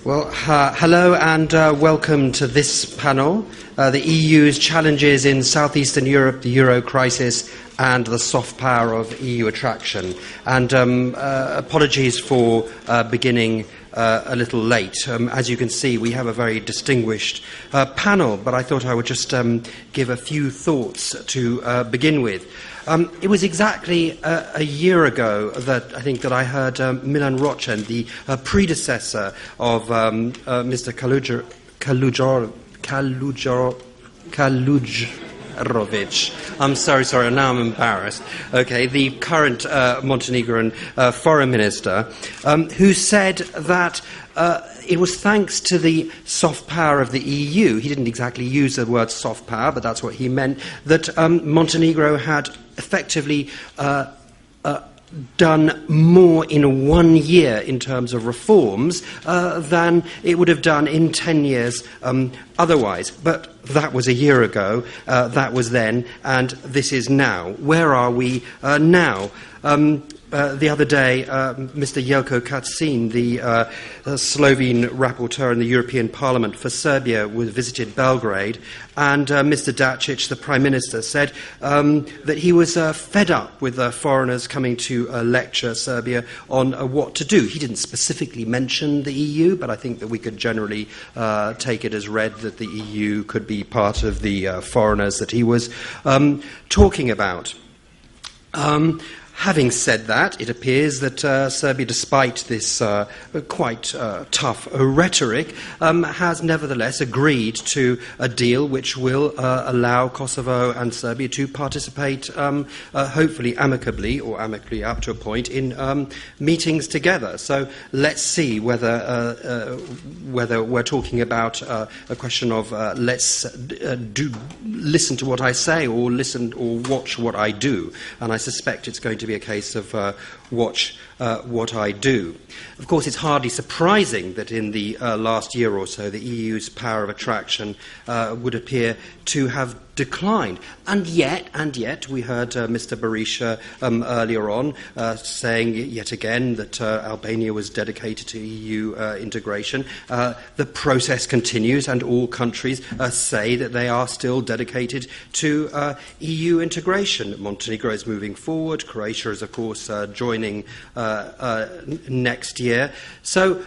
Well, hello and welcome to this panel, the EU's challenges in southeastern Europe, the Euro crisis and the soft power of EU attraction. And apologies for beginning a little late. As you can see, we have a very distinguished panel, but I thought I would just give a few thoughts to begin with. It was exactly a year ago that I think that I heard Milan Rochen, the predecessor of Mr. Kalujarovic. I'm sorry, now I'm embarrassed. Okay, the current Montenegrin foreign minister, who said that it was thanks to the soft power of the EU, he didn't exactly use the word soft power, but that's what he meant, that Montenegro had effectively done more in 1 year in terms of reforms than it would have done in 10 years otherwise. But that was a year ago, that was then, and this is now. Where are we now? The other day, Mr. Jelko Kacin, the Slovene rapporteur in the European Parliament for Serbia, visited Belgrade, and Mr. Dacic, the Prime Minister, said that he was fed up with foreigners coming to lecture Serbia on what to do. He didn't specifically mention the EU, but I think that we could generally take it as read that the EU could be part of the foreigners that he was talking about. Having said that, it appears that Serbia, despite this quite tough rhetoric, has nevertheless agreed to a deal which will allow Kosovo and Serbia to participate, hopefully amicably, or amicably up to a point, in meetings together. So let's see whether we're talking about a question of let's listen to what I say or listen or watch what I do. And I suspect it's going to be a case of watch what I do. Of course, it's hardly surprising that in the last year or so the EU's power of attraction would appear to have declined. And yet, we heard Mr. Berisha earlier on saying yet again that Albania was dedicated to EU integration. The process continues, and all countries say that they are still dedicated to EU integration. Montenegro is moving forward. Croatia is, of course, joining next year. So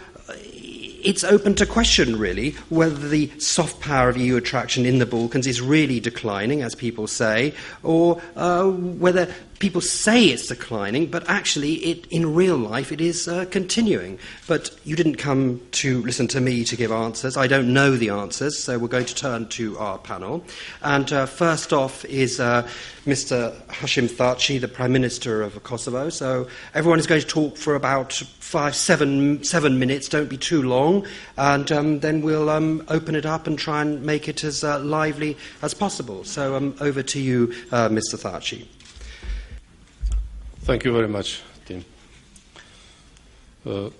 it's open to question, really, whether the soft power of EU attraction in the Balkans is really declining, as people say, or whether people say it's declining, but actually in real life it is continuing. But you didn't come to listen to me to give answers. I don't know the answers, so we're going to turn to our panel. And first off is Mr. Hashim Thaçi, the Prime Minister of Kosovo. So everyone is going to talk for about 7 minutes. Don't be too long. And then we'll open it up and try and make it as lively as possible. So over to you, Mr. Thaçi. Thank you very much, Tim. Të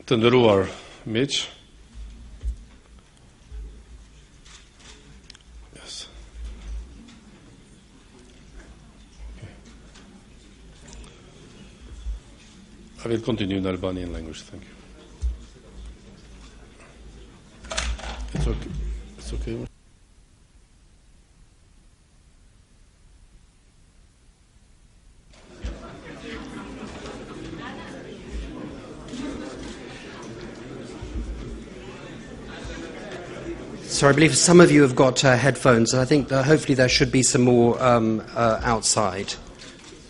nderuar miq, yes. Okay. I will continue in Albanian language. Thank you. It's okay. It's okay. So I believe some of you have got headphones, and I think hopefully there should be some more outside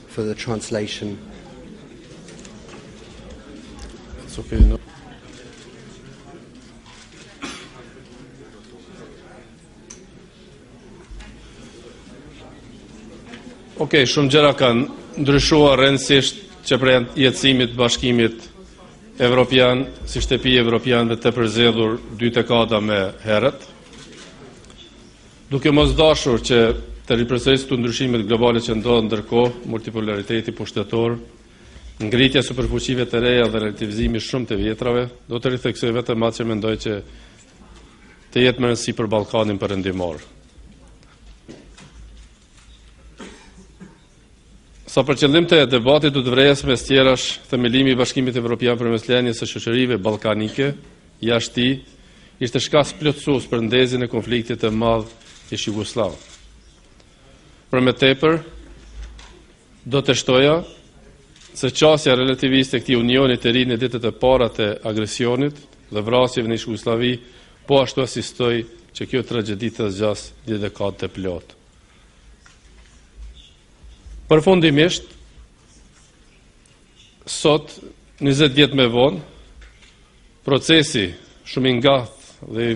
for the translation. It's okay, no? Okay, shumë gjëra kanë ndryshuar rëndësisht që për jetësimit bashkimit evropian, si shtëpi evropianëve të përzgjedhur 2 dekada më herët. Duke mos dashur që të ripërsërisë të ndryshimet globale që ndodhen ndërkohë, multipolariteti pushtetor, ngritja e superfuqive të reja dhe relativizimi shumë të vjetrave, do të ritheksoj vetëm atë që mendoj që të jetë më rëndësi për Ballkanin perëndimor. Sa për qëllim të debatit do të vrejas mes tjerash themelimi i Bashkimit Evropian përmes lënies së shoqërive ballkanike, jashtë tij, ishte shkas plotësues për ndezjen e konfliktit të madh ish Jugosllav. Për më tepër, do të shtoja se qasja relativiste e këtij unioni të ri në ditët e para të agresionit dhe vrasjeve në Jugosllavi, po ashtu asistoi që kjo tragjedi të zgjas një dekadë të plotë. Përfundimisht, sot, 20 vjet më vonë, procesi shumë i ngathë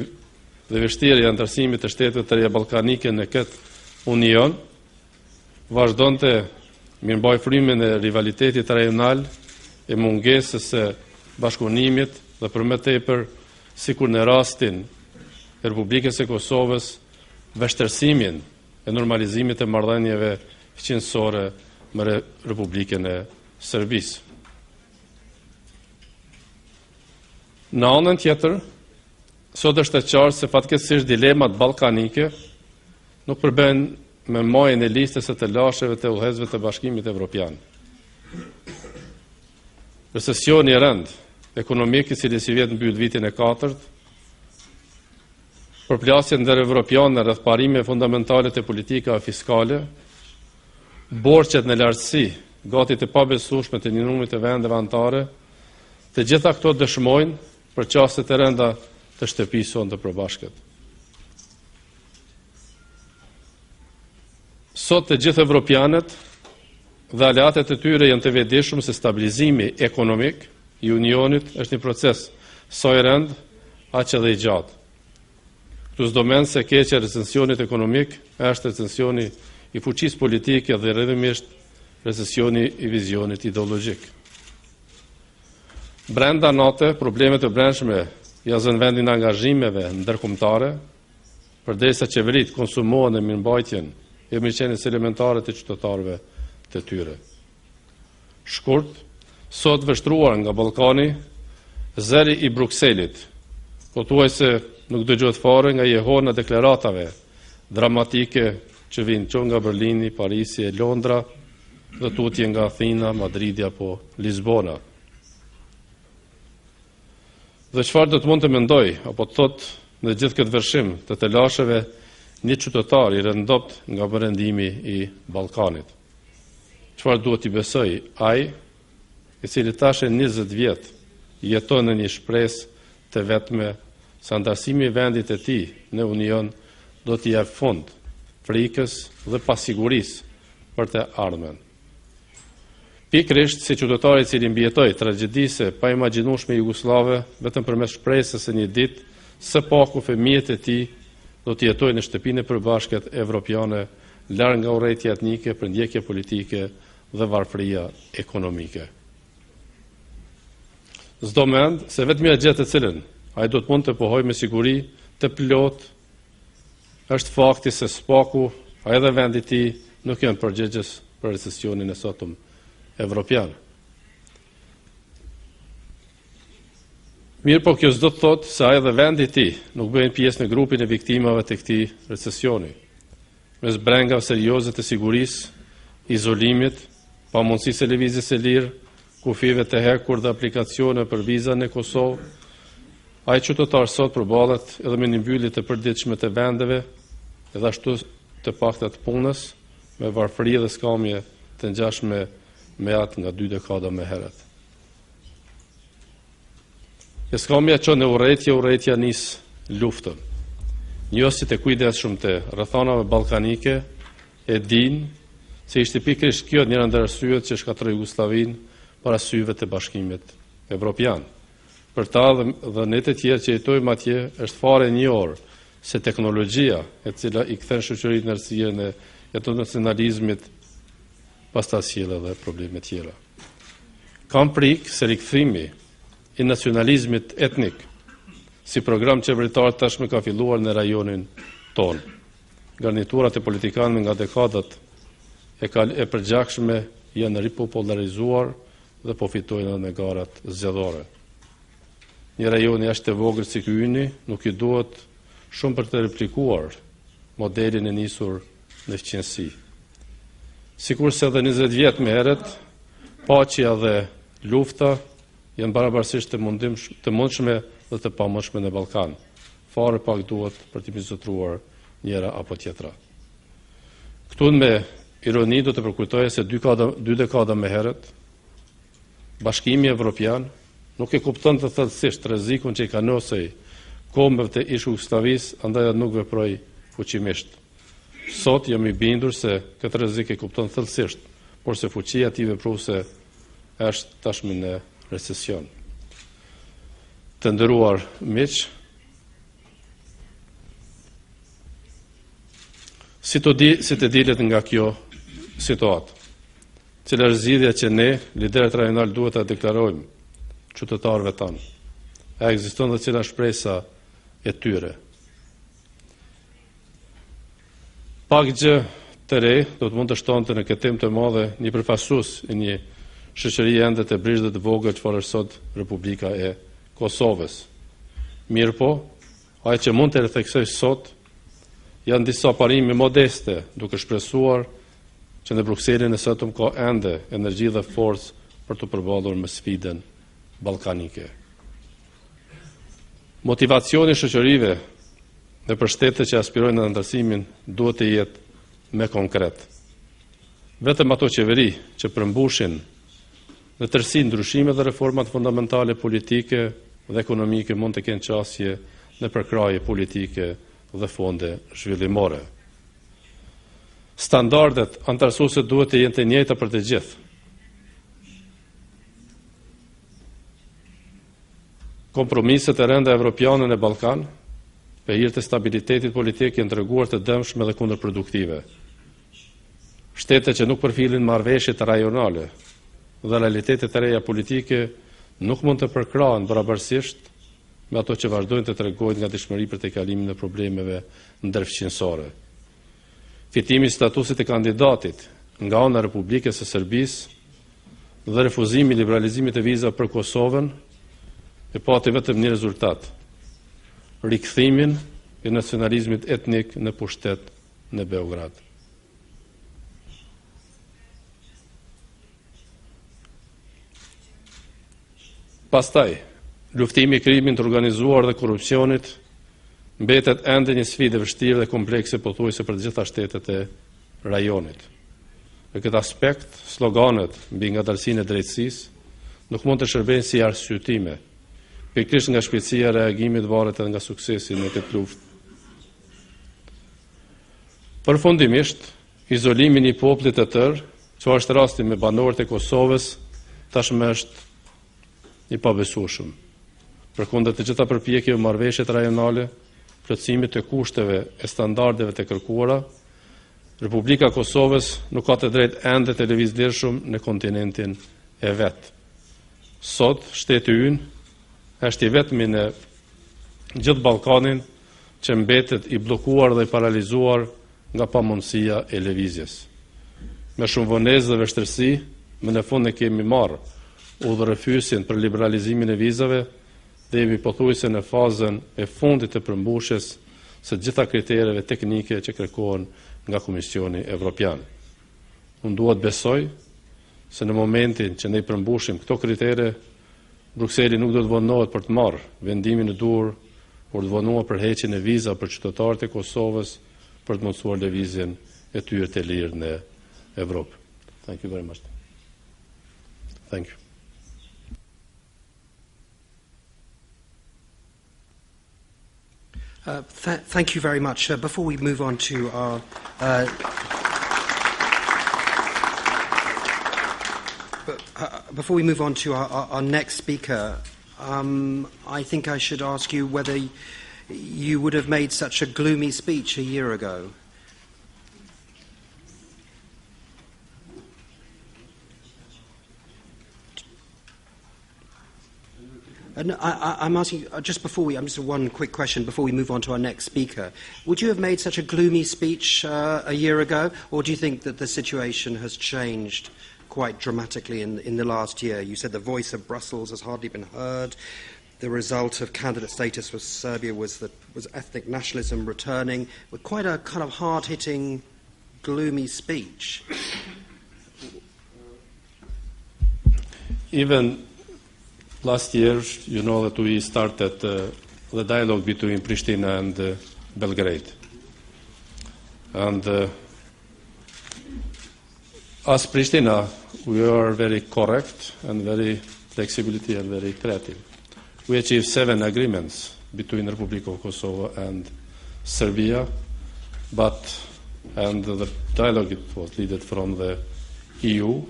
dhe vështirë i antarësimit të shteteve të reja ballkanike në këtë union vazhdonte mirëmbaj frymën e rivalitetit rajonal, e mungesës së bashkëpunimit dhe për më tepër, sikur në rastin e Republikës së Kosovës, vështirësimin e normalizimit të marrëdhënieve qendrore me Republikën e Serbisë. Në anën tjetër, sot është e qartë se fatkeqësisht dilemat ballkanike nuk përbëhen me majën e listës së të lashëve të udhëhecësve të Bashkimit Evropian. Recesioni i rënd ekonomik i cili si vjet mbyll vitin e 4, përplasje ndër evropianë rreth parime fundamentale të politikave fiskale, borxhet në lartësi, gati të pabesueshme të një numri të vendeve anëtare, të gjitha këto dëshmojnë për qaste të rënda të shtëpisë sonë të përbashkët. Sot të gjithë evropianët dhe aleatët e tyre janë të vetëdijshëm se stabilizimi ekonomik i unionit është një proces sa i rënd, aq edhe i gjatë. Këtu s'do mend se keqja e recensionit ekonomik është recensioni i fuqisë politike dhe rrëdhëmisht recesioni i vizionit ideologjik. Brenda NATO, problemet e brendshme janë zënë vendin angazhimeve ndërkombëtare, përderisa qeveritë konsumohen në mirëmbajtjen e mirëqenies elementare të qytetarëve të tyre. Shkurt, sot vështruar nga Ballkani, zëri i Brukselit, pothuajse nuk dëgjohet fare nga jehona deklaratave dramatike që vinë që nga Berlini, Parisi e Londra dhe tutje nga Athina, Madridi apo Lisbona. Dhe çfarë do të mund të mendoj, apo të thot në gjithë këtë vërshim të lashëve një qytetar i rëndopt nga perëndimi i Ballkanit. Çfarë duhet i besoj ai, i cili tash e 20 vjet jeton në një shpresë të vetme se antarësimi i vendit e tij në Union do t'i jap fund frikës dhe pasigurisë për të ardhmen. Pikërisht si qytetari i cili mbijetoi tragjedisë pa imagjinueshme jugoslave vetëm përmes shpresës se një ditë së paku fëmijët e tij do të jetojnë në shtëpinë e përbashkët evropiane, larg nga urrëtia etnike, përndjekje politike dhe varfëria ekonomike. S'do mend se vetëm gjë të cilën ai do të mund të pohoj me siguri të plotë është fakti se spaku, a edhe vendi i tij nuk janë përgjegjës për recesionin e sotëm evropian. Mirë po kjo s'do të thotë se a edhe vendi i tij nuk bëhen pjesë në grupin e viktimave të këtij recesioni. Mes brengave serioze të sigurisë, izolimit, pamundësisë së lëvizjes së lirë, kufive të hekur dhe aplikacione për viza në Kosovë, ai qytetar sot përballet edhe me një mbyllje të përditshme të vendeve, edhe ashtu të pakta të punës, me varfëri dhe skamje të ngjashme me atë nga 2 dekada më herët. E skamja që në urrëtia nis luftën. Njohësit e kujdesshëm të rrethanave ballkanike e dinë se ishte pikërisht kjo njëra ndër arsyet që shkatroi Jugosllavinë para syve të Bashkimit Evropian. Për ta dhe ne të tjerë që jetojmë atje, është fare një orë se teknologjia e cila i kthen shoqërinë në rrësirën e internacionalizmit pastaj sjell edhe probleme tjera. Kam prik se rikthimi i nacionalizmit etnik si program qeveritar tashmë ka filluar në rajonin tonë. Garniturat e politikanëve nga dekadat e përgjakshme janë ripopularizuar dhe po fitojnë edhe me garat zgjedhore. Një rajon jashtë të vogël si ky yni nuk i duhet shumë për të replikuar modelin e nisur në fqinësi. Sikurse edhe 20 vjet më herët, paqja dhe lufta janë barabarësisht të mundshme dhe të pamundshme në Ballkan. Fare pak duhet për të mizotruar njëra apo tjetra. Këtu me ironi do të përkujtoja se dy dekada më herët, Bashkimi Evropian nuk e kupton të thellësisht rrezikun që i kanosej kombëve të ish Jugosllavisë, andaj nuk veproi fuqimisht. Sot jam i bindur se këtë rrezik e kupton thellësisht, por se fuqia e tij vepruese është tashmë në recesion. Të nderuar miq, si të dilet nga kjo situatë, cila është zgjidhja që ne, liderët rajonal, duhet ta deklarojmë qytetarëve tanë. A ekziston dhe cila shpresa e tyre? Pak gjë të re do të mund të shtonte në këtë temë të madhe një përfaqësues i një shoqërie ende të brishtë dhe të vogël çfarë është sot Republika e Kosovës. Mirë po, ai që mund të rrethëksoj sot janë disa parime modeste, duke shpresuar që në Brukselin e sotëm ka ende energji dhe forcë për të përballur me sfidën ballkanike. Motivacioni i shoqërive dhe për shtetet që aspirojnë në ndërsimin duhet të jetë me konkret. Vetëm ato qeveri që përmbushin në tërësi ndryshimet dhe reformat fundamentale politike dhe ekonomike mund të kenë qasje në përkraje politike dhe fonde zhvillimore. Standardet antarësuese duhet të jenë të njëjta për të gjithë. Kompromiset e rënda evropiane në Ballkan për hir të stabilitetit politik janë treguar të dëmshme dhe kundërproduktive. Shtetet që nuk përfilin marrëveshjet rajonale dhe realitetet e reja politike nuk mund të përkrahen barabarësisht me ato që vazhdojnë të tregojnë nga dëshmëri për të kalimin e problemeve ndërfqinësore. Fitimi i statusit të kandidatit nga ana e Republikës së Serbisë dhe refuzimi i liberalizimit të vizave për Kosovën e pati vetëm një rezultat: rikthimin e nacionalizmit etnik në pushtet në Beograd. Pastaj, luftimi i krimit të organizuar dhe korrupsionit mbetet ende një sfidë e vështirë dhe komplekse pothuajse për të gjitha shtetet e rajonit. Në këtë aspekt, sloganet mbi ngadalësinë e drejtësisë nuk mund të shërbejnë si arsyetime, pikërisht nga shpejtësia e reagimit varet edhe nga suksesi në këtë luftë. Përfundimisht, izolimi i një populli të tërë, çfarë është rasti me banorët e Kosovës, tashmë është i pabesueshëm. Përkundër të gjitha përpjekjeve marrëveshjet rajonale, plotësimit të kushteve e standardeve të kërkuara, Republika e Kosovës nuk ka të drejtë ende të lëvizdirshëm në kontinentin e vet. Sot shteti ynë është i vetmi në gjithë Ballkanin që mbetet i bllokuar dhe i paralizuar nga pamundësia e lëvizjes. Me shumë vonesë dhe vështirësi, më në fund ne kemi marrë udhërrefyesjen për liberalizimin e vizave dhe jemi pothuajse në fazën e fundit të përmbushjes së gjitha kritereve teknike që kërkohen nga Komisioni Evropian. Unë duhet besoj se në momentin që ne i përmbushim këto kritere, Brukseli nuk do të vonohet për të marrë vendimin e duhur por të vonuar përheqjen e viza për qytetarët e Kosovës për të mundësuar lëvizjen e tyre të lirë në Evropë. Thank you very much. Thank you. Thank you very much. Before we move on to our next speaker, I think I should ask you whether you would have made such a gloomy speech a year ago. I'm asking, just one quick question before we move on to our next speaker. Would you have made such a gloomy speech a year ago, or do you think that the situation has changed quite dramatically in the last year? You said the voice of Brussels has hardly been heard. The result of candidate status for Serbia was ethnic nationalism returning, with quite a kind of hard-hitting, gloomy speech. even last year, you know that we started the dialogue between Pristina and Belgrade. And as Pristina, we are very correct and very flexibility and very creative. We achieved 7 agreements between the Republic of Kosovo and Serbia, and the dialogue was led from the EU.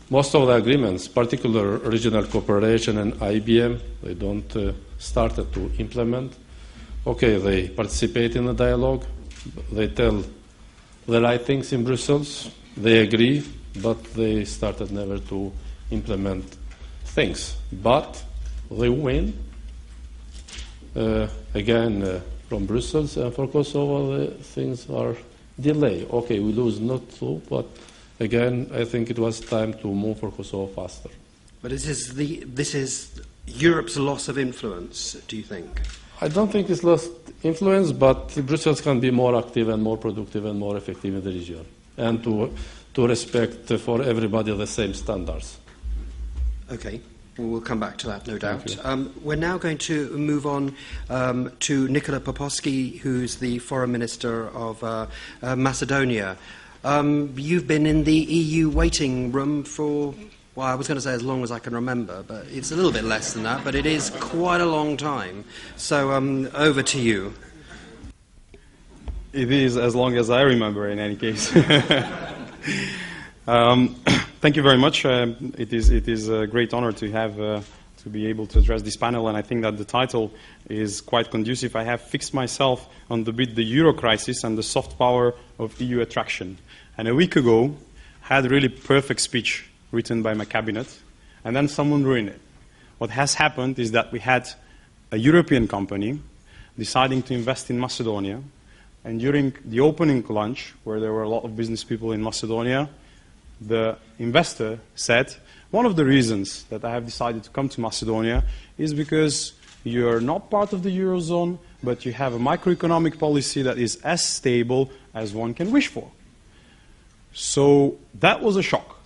Most of the agreements, particular regional cooperation and IBM, they don't started to implement. Okay, they participate in the dialogue, they tell the right things in Brussels, they agree, but they started never to implement things. But they win, again, from Brussels, and for Kosovo, the things are delayed. Okay, we lose not so, but again, I think it was time to move for Kosovo faster. But this is Europe's loss of influence, do you think? I don't think it's lost influence, but Brussels can be more active and more productive and more effective in the region, and to respect for everybody the same standards. Okay, we'll come back to that, no doubt. We're now going to move on to Nikola Popovsky, who's the Foreign Minister of Macedonia. You've been in the EU waiting room for, well, I was going to say as long as I can remember, but it's a little bit less than that, but it is quite a long time. So over to you. It is as long as I remember, in any case. Thank you very much. It is a great honor to have to be able to address this panel, and I think that the title is quite conducive. I have fixed myself on the Euro crisis and the soft power of EU attraction. And a week ago, had a really perfect speech written by my cabinet, and then someone ruined it. What has happened is that we had a European company deciding to invest in Macedonia, and during the opening lunch, where there were a lot of business people in Macedonia, the investor said, one of the reasons that I have decided to come to Macedonia is because you are not part of the Eurozone, but you have a macroeconomic policy that is as stable as one can wish for. So that was a shock.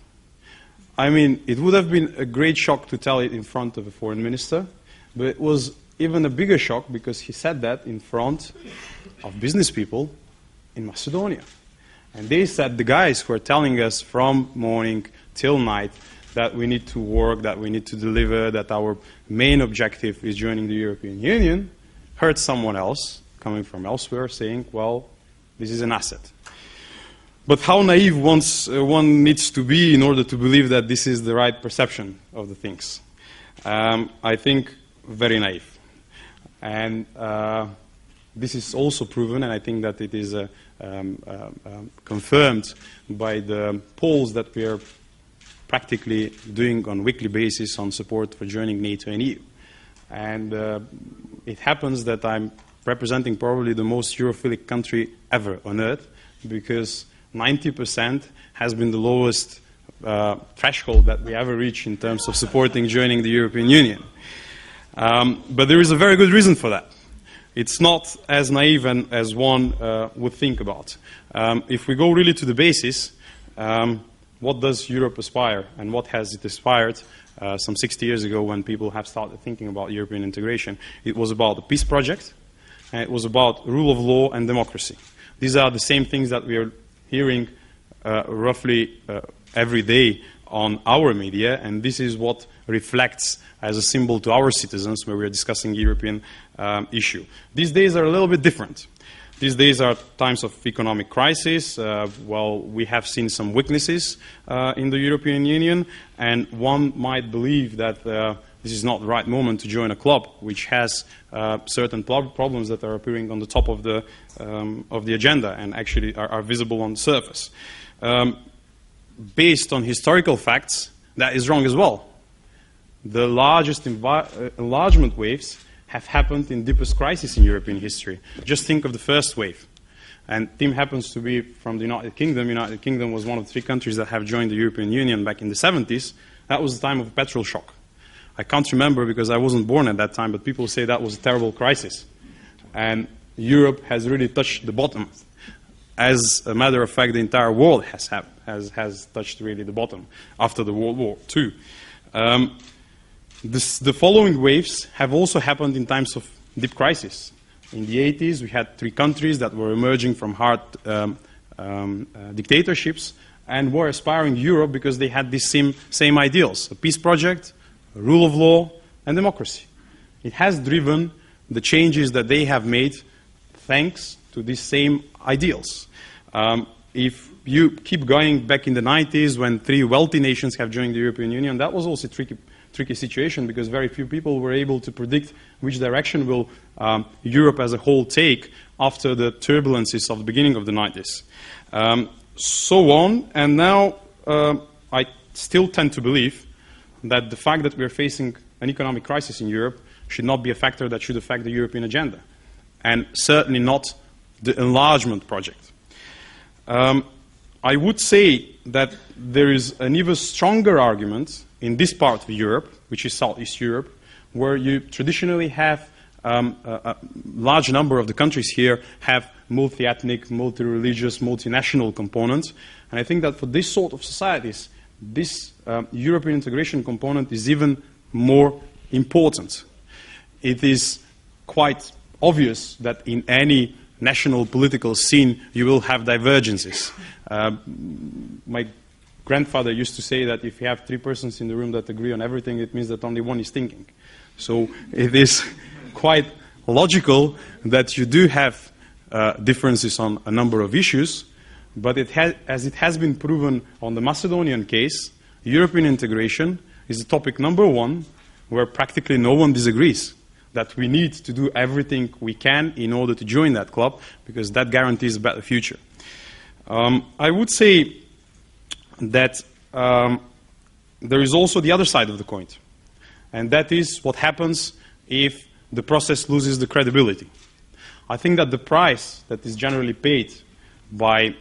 I mean, it would have been a great shock to tell it in front of a foreign minister, but it was even a bigger shock because he said that in front of business people in Macedonia. And they said, the guys who are telling us from morning till night that we need to work, that we need to deliver, that our main objective is joining the European Union, heard someone else coming from elsewhere saying, well, this is an asset. But how naive one needs to be in order to believe that this is the right perception of the things? I think very naive. And this is also proven, and I think that it is confirmed by the polls that we are practically doing on a weekly basis on support for joining NATO and EU. And it happens that I'm representing probably the most Europhilic country ever on earth, because 90% has been the lowest threshold that we ever reach in terms of supporting joining the European Union. But there is a very good reason for that. It's not as naive as one would think about. If we go really to the basis, what does Europe aspire, and what has it aspired some 60 years ago when people have started thinking about European integration? It was about the peace project, and it was about rule of law and democracy. These are the same things that we are hearing roughly every day on our media, and this is what reflects as a symbol to our citizens when we are discussing European issue. These days are a little bit different. These days are times of economic crisis. Well, we have seen some weaknesses in the European Union, and one might believe that this is not the right moment to join a club which has certain problems that are appearing on the top of the agenda and actually are visible on the surface. Based on historical facts, that is wrong as well. The largest enlargement waves have happened in deepest crisis in European history. Just think of the first wave. And Tim happens to be from the United Kingdom. United Kingdom was one of the 3 countries that have joined the European Union back in the 70s. That was the time of a petrol shock. I can't remember because I wasn't born at that time, but people say that was a terrible crisis. And Europe has really touched the bottom. As a matter of fact, the entire world has touched really the bottom after the World War II. The following waves have also happened in times of deep crisis. In the 80s, we had 3 countries that were emerging from hard dictatorships and were aspiring Europe because they had these same ideals: a peace project, a rule of law, and democracy. It has driven the changes that they have made thanks to these same ideals. If you keep going back in the 90s when 3 wealthy nations have joined the European Union, that was also a tricky situation because very few people were able to predict which direction will Europe as a whole take after the turbulences of the beginning of the 90s. So on, and now I still tend to believe that the fact that we are facing an economic crisis in Europe should not be a factor that should affect the European agenda, and certainly not the enlargement project. I would say that there is an even stronger argument in this part of Europe, which is Southeast Europe, where you traditionally have a large number of the countries here have multi-ethnic, multi-religious, multinational components. And I think that for this sort of societies, this European integration component is even more important. It is quite obvious that in any national political scene you will have divergences. My grandfather used to say that if you have 3 persons in the room that agree on everything, it means that only one is thinking. So it is quite logical that you do have differences on a number of issues, but as it has been proven on the Macedonian case, European integration is the topic number 1 where practically no one disagrees that we need to do everything we can in order to join that club, because that guarantees a better future. I would say that there is also the other side of the coin, and that is what happens if the process loses the credibility. I think that the price that is generally paid by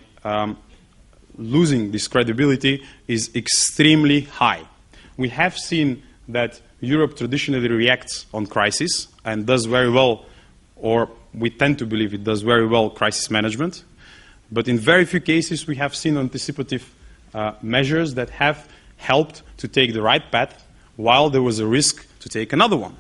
losing this credibility is extremely high. We have seen that Europe traditionally reacts on crisis and does very well, or we tend to believe it does very well, crisis management. But in very few cases we have seen anticipative measures that have helped to take the right path while there was a risk to take another one.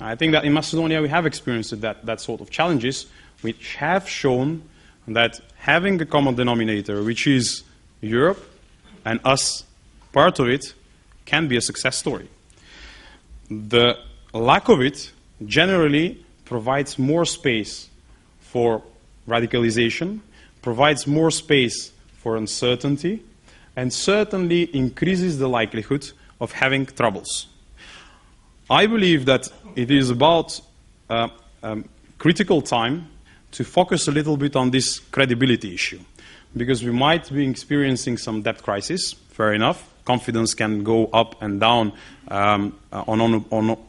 I think that in Macedonia we have experienced that sort of challenges, which have shown that having a common denominator, which is Europe, and us part of it, can be a success story. The lack of it generally provides more space for radicalization, provides more space for uncertainty, and certainly increases the likelihood of having troubles. I believe that it is about critical time to focus a little bit on this credibility issue, because we might be experiencing some debt crisis, fair enough. Confidence can go up and down on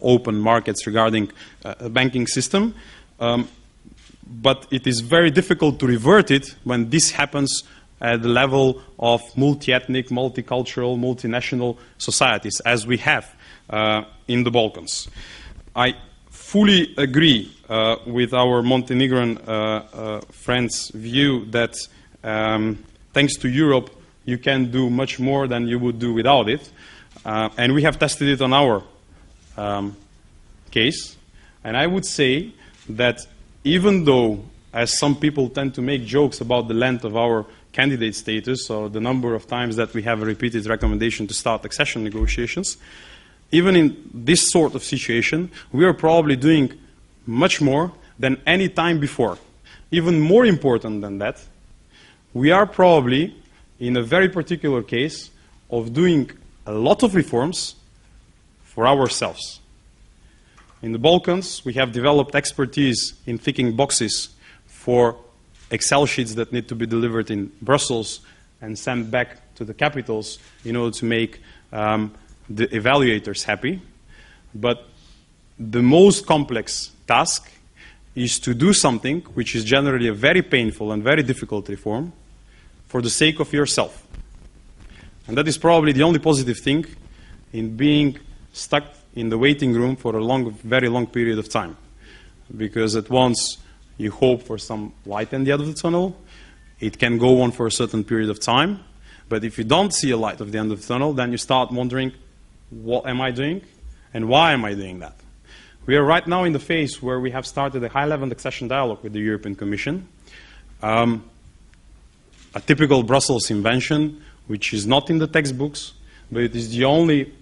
open markets regarding a banking system, but it is very difficult to revert it when this happens at the level of multi-ethnic, multicultural, multinational societies, as we have in the Balkans. I fully agree with our Montenegrin friends' view that thanks to Europe, you can do much more than you would do without it. And we have tested it on our case. And I would say that even though, as some people tend to make jokes about the length of our candidate status or the number of times that we have a repeated recommendation to start accession negotiations, even in this sort of situation, we are probably doing much more than any time before. Even more important than that, we are probably in a very particular case of doing a lot of reforms for ourselves. In the Balkans, we have developed expertise in ticking boxes for Excel sheets that need to be delivered in Brussels and sent back to the capitals in order to make the evaluators happy. But the most complex task is to do something which is generally a very painful and very difficult reform for the sake of yourself. And that is probably the only positive thing in being stuck in the waiting room for a very long period of time. Because at once you hope for some light at the end of the tunnel. It can go on for a certain period of time. But if you don't see a light at the end of the tunnel, then you start wondering, what am I doing and why am I doing that? We are right now in the phase where we have started a high-level accession dialogue with the European Commission. A typical Brussels invention, which is not in the textbooks, but it is the only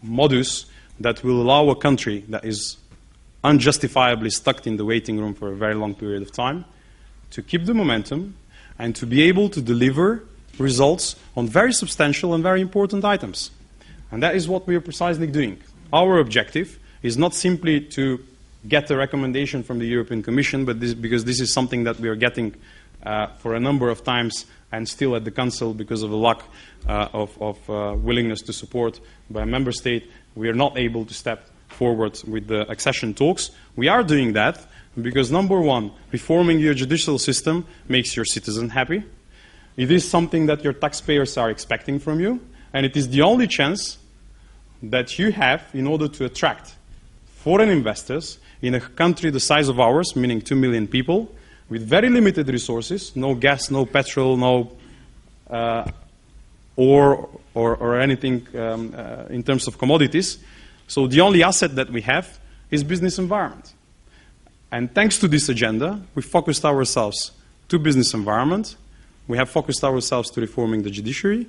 modus that will allow a country that is unjustifiably stuck in the waiting room for a very long period of time to keep the momentum and to be able to deliver results on very substantial and very important items. And that is what we are precisely doing. Our objective is not simply to get a recommendation from the European Commission, but because this is something that we are getting for a number of times and still at the Council because of a lack of willingness to support by a member state, we are not able to step forward with the accession talks. We are doing that because, number one, reforming your judicial system makes your citizen happy. It is something that your taxpayers are expecting from you, and it is the only chance that you have in order to attract foreign investors in a country the size of ours, meaning 2 million people, with very limited resources, no gas, no petrol, no ore or anything in terms of commodities. So the only asset that we have is business environment. And thanks to this agenda, we focused ourselves to business environment, we have focused ourselves to reforming the judiciary,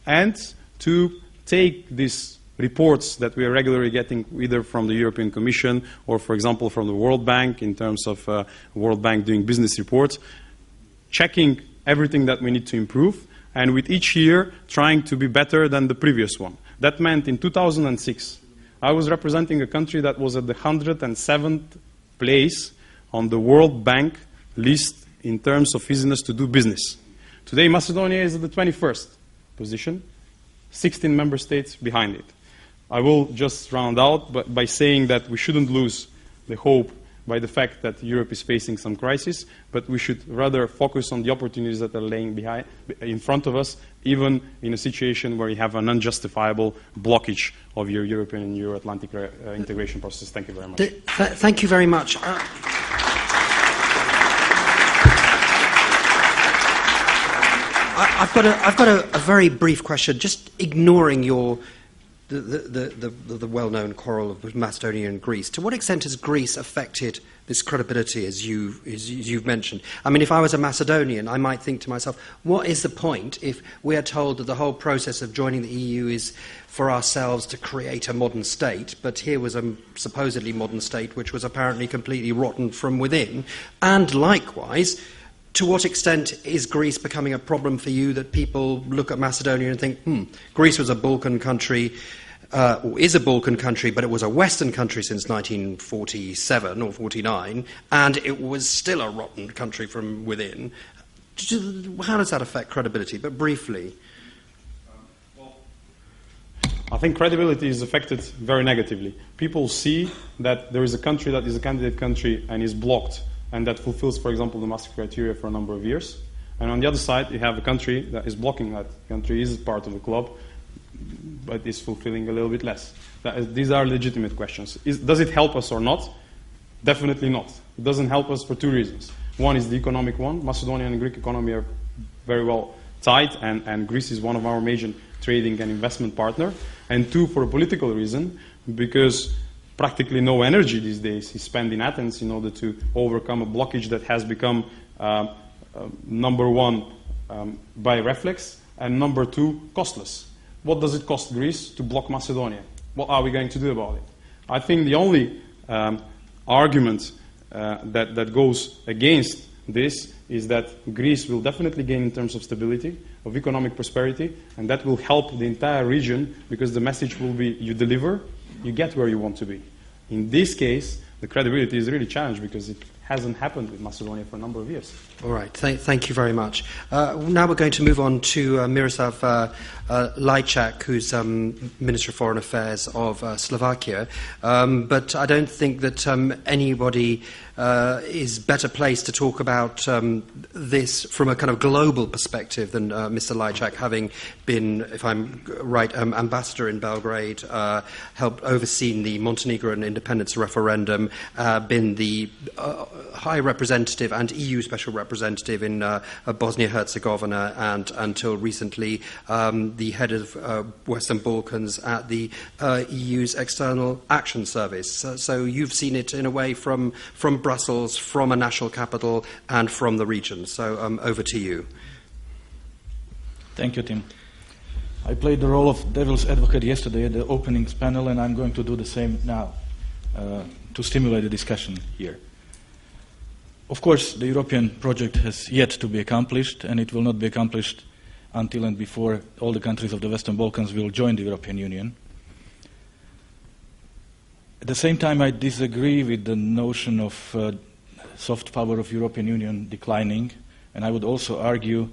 and to take these reports that we are regularly getting either from the European Commission or, for example, from the World Bank in terms of World Bank doing business reports, checking everything that we need to improve, and with each year trying to be better than the previous one. That meant in 2006, I was representing a country that was at the 107th place on the World Bank list in terms of easiness to do business. Today, Macedonia is at the 21st position, 16 member states behind it. I will just round out by saying that we shouldn't lose the hope by the fact that Europe is facing some crisis, but we should rather focus on the opportunities that are laying in front of us, even in a situation where you have an unjustifiable blockage of your European and Euro-Atlantic integration process. Thank you very much. Thank you very much. I've got a very brief question, just ignoring the well-known quarrel of Macedonia and Greece. To what extent has Greece affected this credibility, as you've mentioned? I mean, if I was a Macedonian, I might think to myself, what is the point if we are told that the whole process of joining the EU is for ourselves to create a modern state, but here was a supposedly modern state which was apparently completely rotten from within? And likewise, to what extent is Greece becoming a problem for you, that people look at Macedonia and think, Greece was a Balkan country, or is a Balkan country, but it was a Western country since 1947 or 49, and it was still a rotten country from within. How does that affect credibility? But briefly. I think credibility is affected very negatively. People see that there is a country that is a candidate country and is blocked, and that fulfills, for example, the Maastricht criteria for a number of years. And on the other side, you have a country that is blocking that country, is part of the club, but is fulfilling a little bit less. These are legitimate questions. Does it help us or not? Definitely not. It doesn't help us for two reasons. One is the economic one. Macedonia and Greek economy are very well tied, and Greece is one of our major trading and investment partner. And two, for a political reason, because practically no energy these days is spent in Athens in order to overcome a blockage that has become number one by reflex, and number two, costless. What does it cost Greece to block Macedonia? What are we going to do about it? I think the only argument that goes against this is that Greece will definitely gain in terms of stability, of economic prosperity, and that will help the entire region, because the message will be, you deliver, you get where you want to be. In this case, the credibility is really challenged because it hasn't happened with Macedonia for a number of years. All right, thank you very much. Now we're going to move on to Miroslav Lajčák, who's Minister of Foreign Affairs of Slovakia. But I don't think that anybody is better placed to talk about this from a kind of global perspective than Mr. Lajčák, having been, if I'm right, ambassador in Belgrade, helped overseen the Montenegrin independence referendum, been the High Representative and EU Special Representative in Bosnia-Herzegovina, and until recently the head of Western Balkans at the EU's External Action Service. So you've seen it in a way from Brussels, from a national capital, and from the region. So over to you. Thank you, Tim. I played the role of devil's advocate yesterday at the opening panel, and I'm going to do the same now to stimulate the discussion here. Of course, the European project has yet to be accomplished, and it will not be accomplished until and before all the countries of the Western Balkans will join the European Union. At the same time, I disagree with the notion of soft power of European Union declining, and I would also argue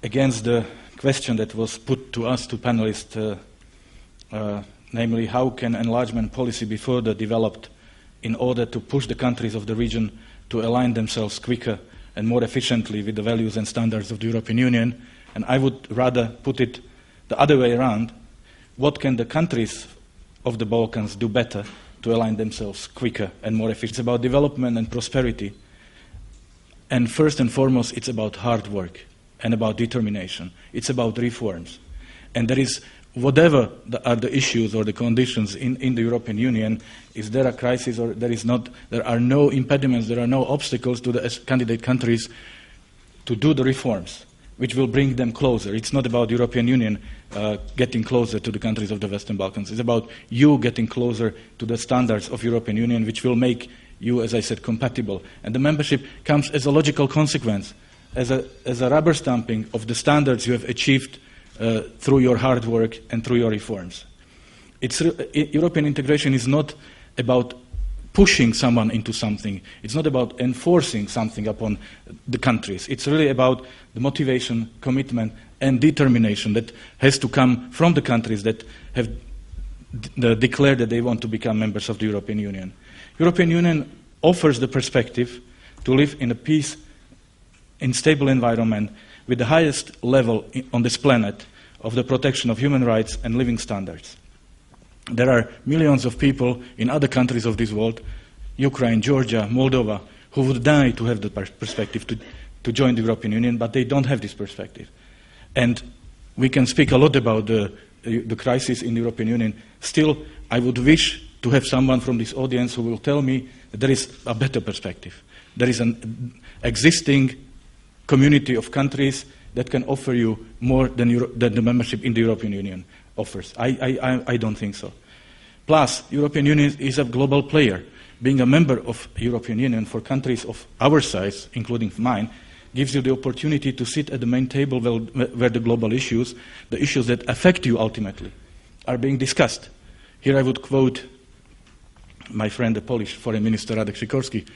against the question that was put to us, to panelists, namely, how can enlargement policy be further developed in order to push the countries of the region to align themselves quicker and more efficiently with the values and standards of the European Union? And I would rather put it the other way around. What can the countries of the Balkans do better to align themselves quicker and more efficiently? It's about development and prosperity. And first and foremost, it's about hard work and about determination. It's about reforms. And there is, whatever are the issues or the conditions in the European Union, if there are crises or there is not, there are no impediments, there are no obstacles to the candidate countries to do the reforms, which will bring them closer. It's not about the European Union getting closer to the countries of the Western Balkans. It's about you getting closer to the standards of European Union, which will make you, as I said, compatible. And the membership comes as a logical consequence, as a rubber stamping of the standards you have achieved through your hard work and through your reforms. European integration is not about pushing someone into something. It's not about enforcing something upon the countries. It's really about the motivation, commitment, and determination that has to come from the countries that have declared that they want to become members of the European Union. European Union offers the perspective to live in a peace, in stable environment with the highest level on this planet of the protection of human rights and living standards. There are millions of people in other countries of this world, Ukraine, Georgia, Moldova, who would die to have the perspective to join the European Union, but they don't have this perspective. And we can speak a lot about the crisis in the European Union. Still, I would wish to have someone from this audience who will tell me that there is a better perspective. There is an existing community of countries that can offer you more than the membership in the European Union offers. I don't think so. Plus, European Union is a global player. Being a member of European Union for countries of our size, including mine, gives you the opportunity to sit at the main table where the global issues, the issues that affect you ultimately, are being discussed. Here I would quote my friend, the Polish Foreign Minister Radek Sikorski,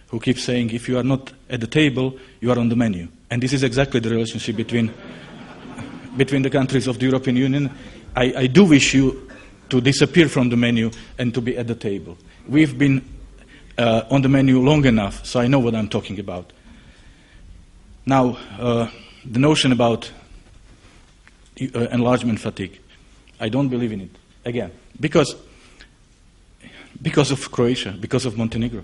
who keeps saying, if you are not at the table, you are on the menu. And this is exactly the relationship between the countries of the European Union. I do wish you to disappear from the menu and to be at the table. We've been on the menu long enough, so I know what I'm talking about. Now, the notion about enlargement fatigue, I don't believe in it. Again, because of Croatia, because of Montenegro.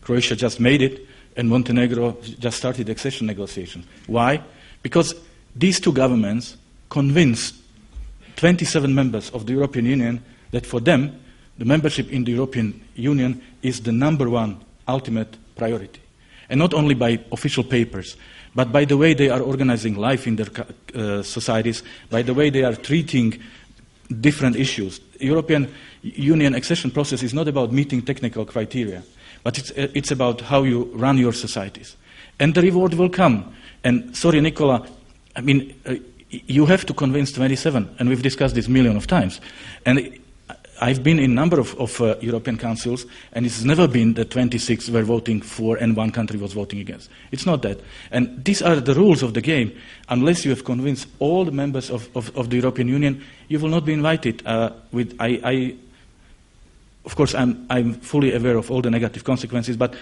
Croatia just made it, and Montenegro just started accession negotiations. Why? Because these two governments convinced 27 members of the European Union that for them, the membership in the European Union is the number one ultimate priority. And not only by official papers, but by the way they are organizing life in their societies, by the way they are treating different issues. The European Union accession process is not about meeting technical criteria, but it's about how you run your societies. And the reward will come. And sorry, Nicola, I mean, you have to convince 27, and we've discussed this million of times. And I've been in a number of European councils, and it's never been that 26 were voting for and one country was voting against. It's not that. And these are the rules of the game. Unless you have convinced all the members of the European Union, you will not be invited. Of course, I'm fully aware of all the negative consequences, but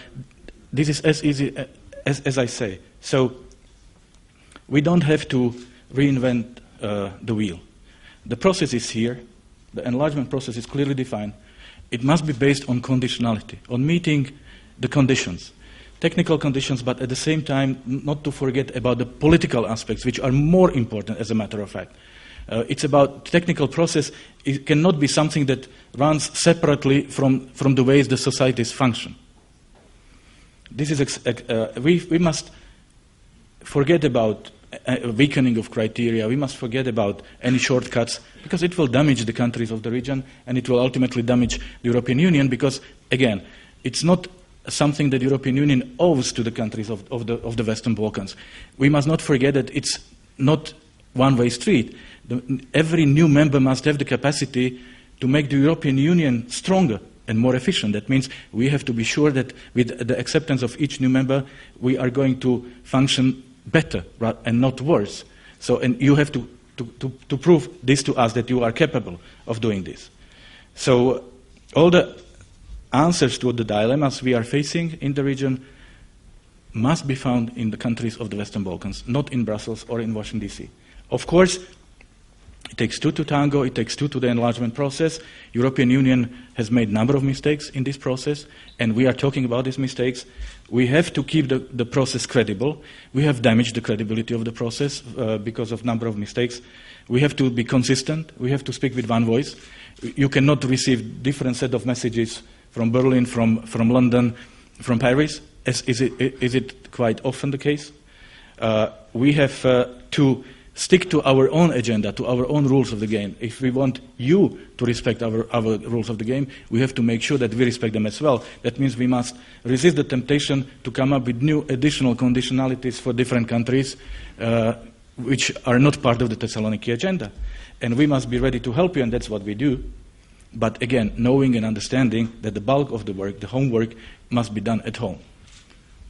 this is as easy as I say. So we don't have to reinvent the wheel. The process is here. The enlargement process is clearly defined. It must be based on conditionality, on meeting the conditions. Technical conditions, but at the same time, not to forget about the political aspects, which are more important, as a matter of fact. It's about technical process. It cannot be something that runs separately from the ways the societies function. This is we must forget about a weakening of criteria. We must forget about any shortcuts, because it will damage the countries of the region, and it will ultimately damage the European Union, because, again, it's not something that the European Union owes to the countries of the Western Balkans. We must not forget that it's not one-way street. Every new member must have the capacity to make the European Union stronger and more efficient. That means we have to be sure that with the acceptance of each new member, we are going to function better and not worse. So, and you have to prove this to us, that you are capable of doing this. So all the answers to the dilemmas we are facing in the region must be found in the countries of the Western Balkans, not in Brussels or in Washington, D.C. Of course, it takes two to tango, it takes two to the enlargement process. European Union has made a number of mistakes in this process, and we are talking about these mistakes. We have to keep the process credible. We have damaged the credibility of the process because of a number of mistakes. We have to be consistent. We have to speak with one voice. You cannot receive different set of messages from Berlin, from London, from Paris. Is it quite often the case? We have to stick to our own agenda, to our own rules of the game. If we want you to respect our rules of the game, we have to make sure that we respect them as well. That means we must resist the temptation to come up with new additional conditionalities for different countries which are not part of the Thessaloniki agenda. And we must be ready to help you, and that's what we do. But again, knowing and understanding that the bulk of the work, the homework, must be done at home.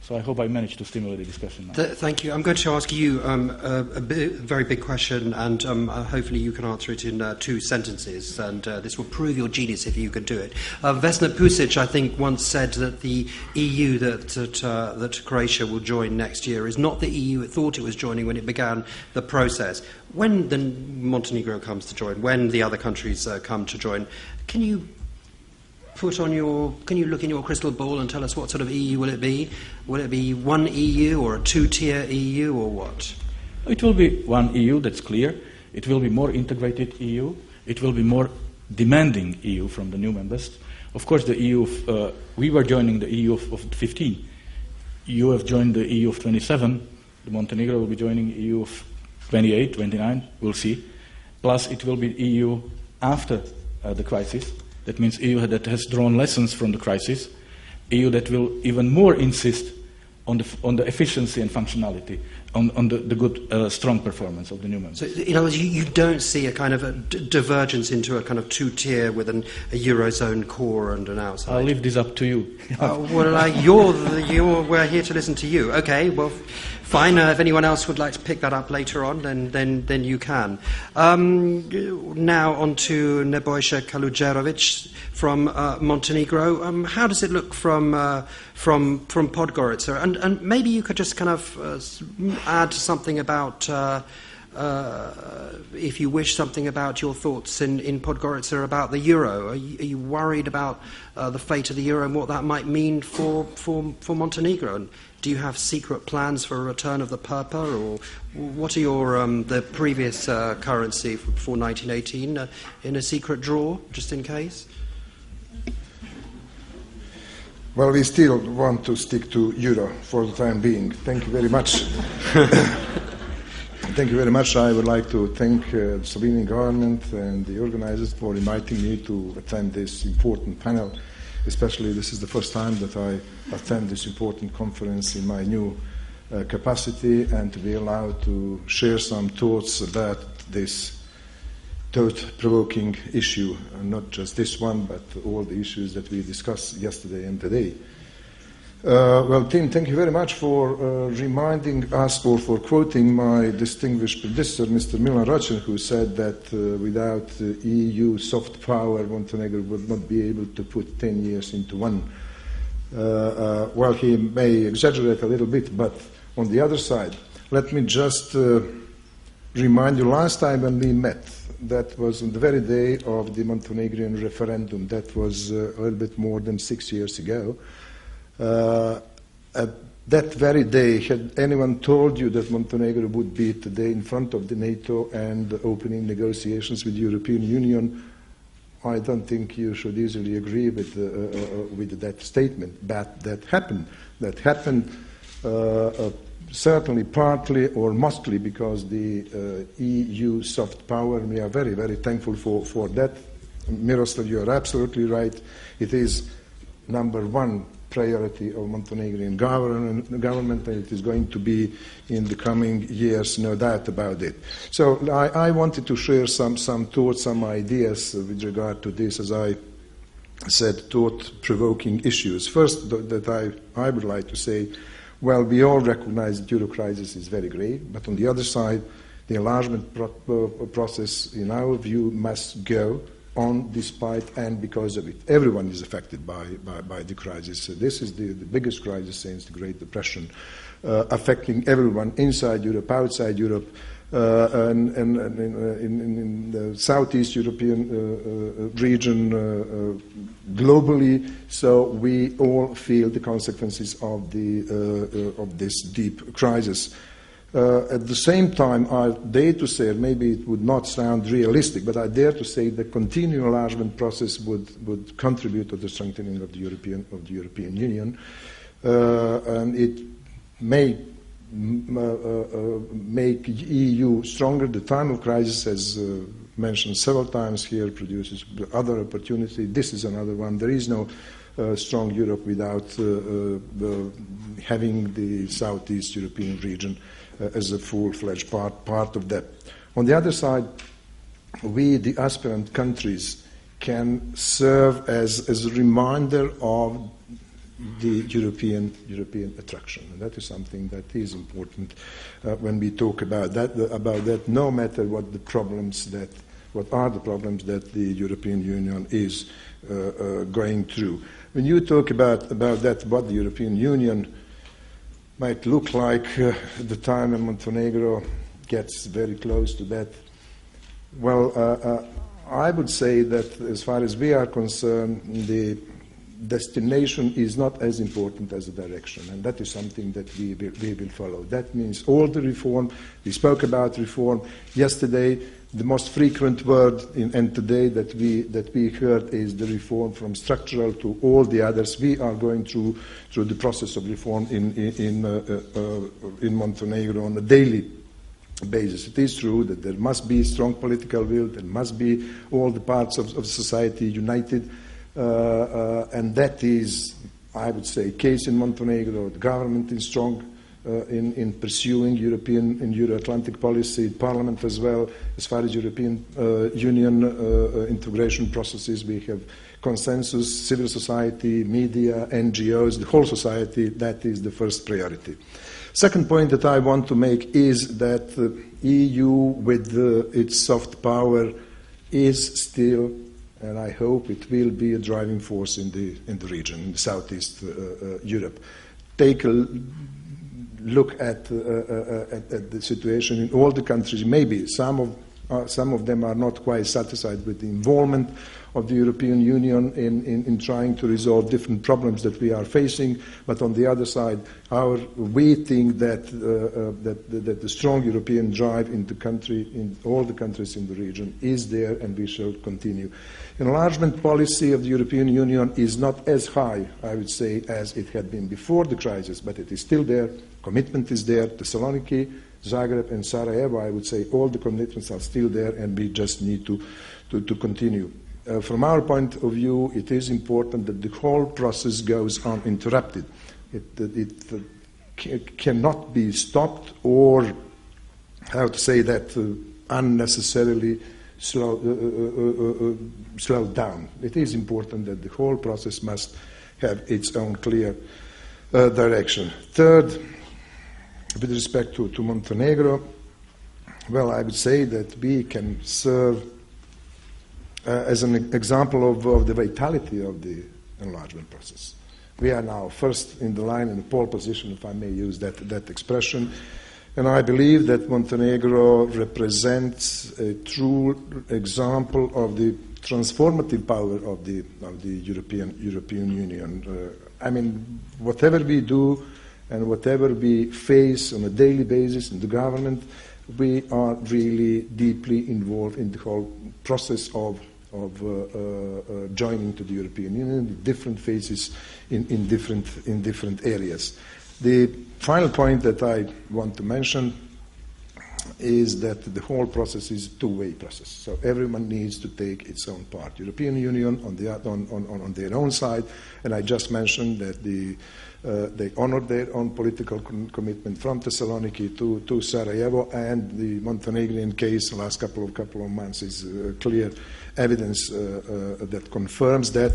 So I hope I managed to stimulate the discussion now. Thank you. I'm going to ask you a very big question, and hopefully you can answer it in 2 sentences, and this will prove your genius if you can do it. Vesna Pusic, I think, once said that the EU that Croatia will join next year is not the EU it thought it was joining when it began the process. When the Montenegro comes to join, when the other countries come to join, can you look in your crystal ball and tell us what sort of EU will it be? Will it be one EU or a 2-tier EU or what? It will be one EU, that's clear. It will be more integrated EU. It will be more demanding EU from the new members. Of course, the EU, we were joining the EU of 15. You have joined the EU of 27. The Montenegro will be joining EU of 28, 29, we'll see. Plus, it will be EU after the crisis. That means EU that has drawn lessons from the crisis, EU that will even more insist on the efficiency and functionality, on the good, strong performance of the new members. So, in other words, you don't see a kind of a divergence into a kind of 2-tier with a Eurozone core and an outside? I'll leave this up to you. We're here to listen to you. Okay, well, fine. If anyone else would like to pick that up later on, then you can. Now on to Nebojša Kaluđerović from Montenegro. How does it look from Podgorica? And maybe you could just kind of add something about, if you wish, something about your thoughts in Podgorica about the euro. Are you worried about the fate of the euro and what that might mean for Montenegro? And do you have secret plans for a return of the Perpa, or what are your the previous currency for 1918 in a secret drawer, just in case? Well, we still want to stick to euro for the time being. Thank you very much. Thank you very much. I would like to thank the Slovenian government and the organizers for inviting me to attend this important panel. Especially, this is the first time that I attend this important conference in my new capacity, and to be allowed to share some thoughts about this thought-provoking issue, and not just this one, but all the issues that we discussed yesterday and today. Well, Tim, thank you very much for reminding us, or for quoting my distinguished predecessor, Mr. Milan Račan, who said that without EU soft power, Montenegro would not be able to put 10 years into one. Well, he may exaggerate a little bit, but on the other side, let me just remind you, last time when we met, that was on the very day of the Montenegrin referendum. That was a little bit more than 6 years ago. At that very day, had anyone told you that Montenegro would be today in front of the NATO and opening negotiations with the European Union, I don't think you should easily agree with that statement. But that happened. That happened certainly partly or mostly because the EU soft power. We are very, very thankful for that. Miroslav, you are absolutely right. It is number one priority of Montenegrin government, and it is going to be in the coming years, no doubt about it. So I wanted to share some thoughts, some ideas with regard to this, as I said, thought-provoking issues. First, that I would like to say, well, we all recognize that Euro crisis is very grave, but on the other side, the enlargement process, in our view, must go on despite and because of it. Everyone is affected by the crisis. This is the biggest crisis since the Great Depression, affecting everyone inside Europe, outside Europe, and in the Southeast European region globally. So we all feel the consequences of this deep crisis. At the same time, I dare to say, maybe it would not sound realistic, but I dare to say the continuing enlargement process would contribute to the strengthening of the European Union, and it may make EU stronger. The time of crisis, as mentioned several times here, produces other opportunity. This is another one. There is no strong Europe without having the Southeast European region as a full-fledged part of that. On the other side, we, the aspirant countries, can serve as a reminder of the European attraction, and that is something that is important when we talk about that. No matter what are the problems that the European Union is going through. When you talk about that, what the European Union might look like at the time when Montenegro gets very close to that, well, I would say that as far as we are concerned, the destination is not as important as the direction, and that is something that we will follow. That means all the reform. We spoke about reform yesterday. The most frequent word and today that we heard is the reform from structural to all the others. We are going through the process of reform in Montenegro on a daily basis. It is true that there must be strong political will. There must be all the parts of society united. And that is, I would say, case in Montenegro. The government is strong in pursuing European and Euro-Atlantic policy, Parliament as well. As far as European Union integration processes, we have consensus, civil society, media, NGOs, the whole society. That is the first priority. Second point that I want to make is that the EU, with its soft power, is still, and I hope it will be, a driving force in the region, in Southeast Europe. Take a look at the situation in all the countries. Maybe some of them are not quite satisfied with the involvement of the European Union in trying to resolve different problems that we are facing. But on the other side, we think that the strong European drive in all the countries in the region is there, and we shall continue. Enlargement policy of the European Union is not as high, I would say, as it had been before the crisis, but it is still there. Commitment is there. Thessaloniki, Zagreb, and Sarajevo, I would say, all the commitments are still there, and we just need to continue. From our point of view, it is important that the whole process goes uninterrupted. It cannot be stopped or, how to say that, unnecessarily slowed down. It is important that the whole process must have its own clear direction. Third, with respect to Montenegro, well, I would say that we can serve as an example of the vitality of the enlargement process. We are now first in the line, in the pole position, if I may use that expression, and I believe that Montenegro represents a true example of the transformative power of the European Union. I mean, whatever we do and whatever we face on a daily basis in the government, we are really deeply involved in the whole process of joining to the European Union, different phases in different areas. The final point that I want to mention is that the whole process is a two-way process. So everyone needs to take its own part. European Union on their own side, and I just mentioned that they honored their own political commitment from Thessaloniki to Sarajevo, and the Montenegrin case the last couple of months is clear evidence that confirms that.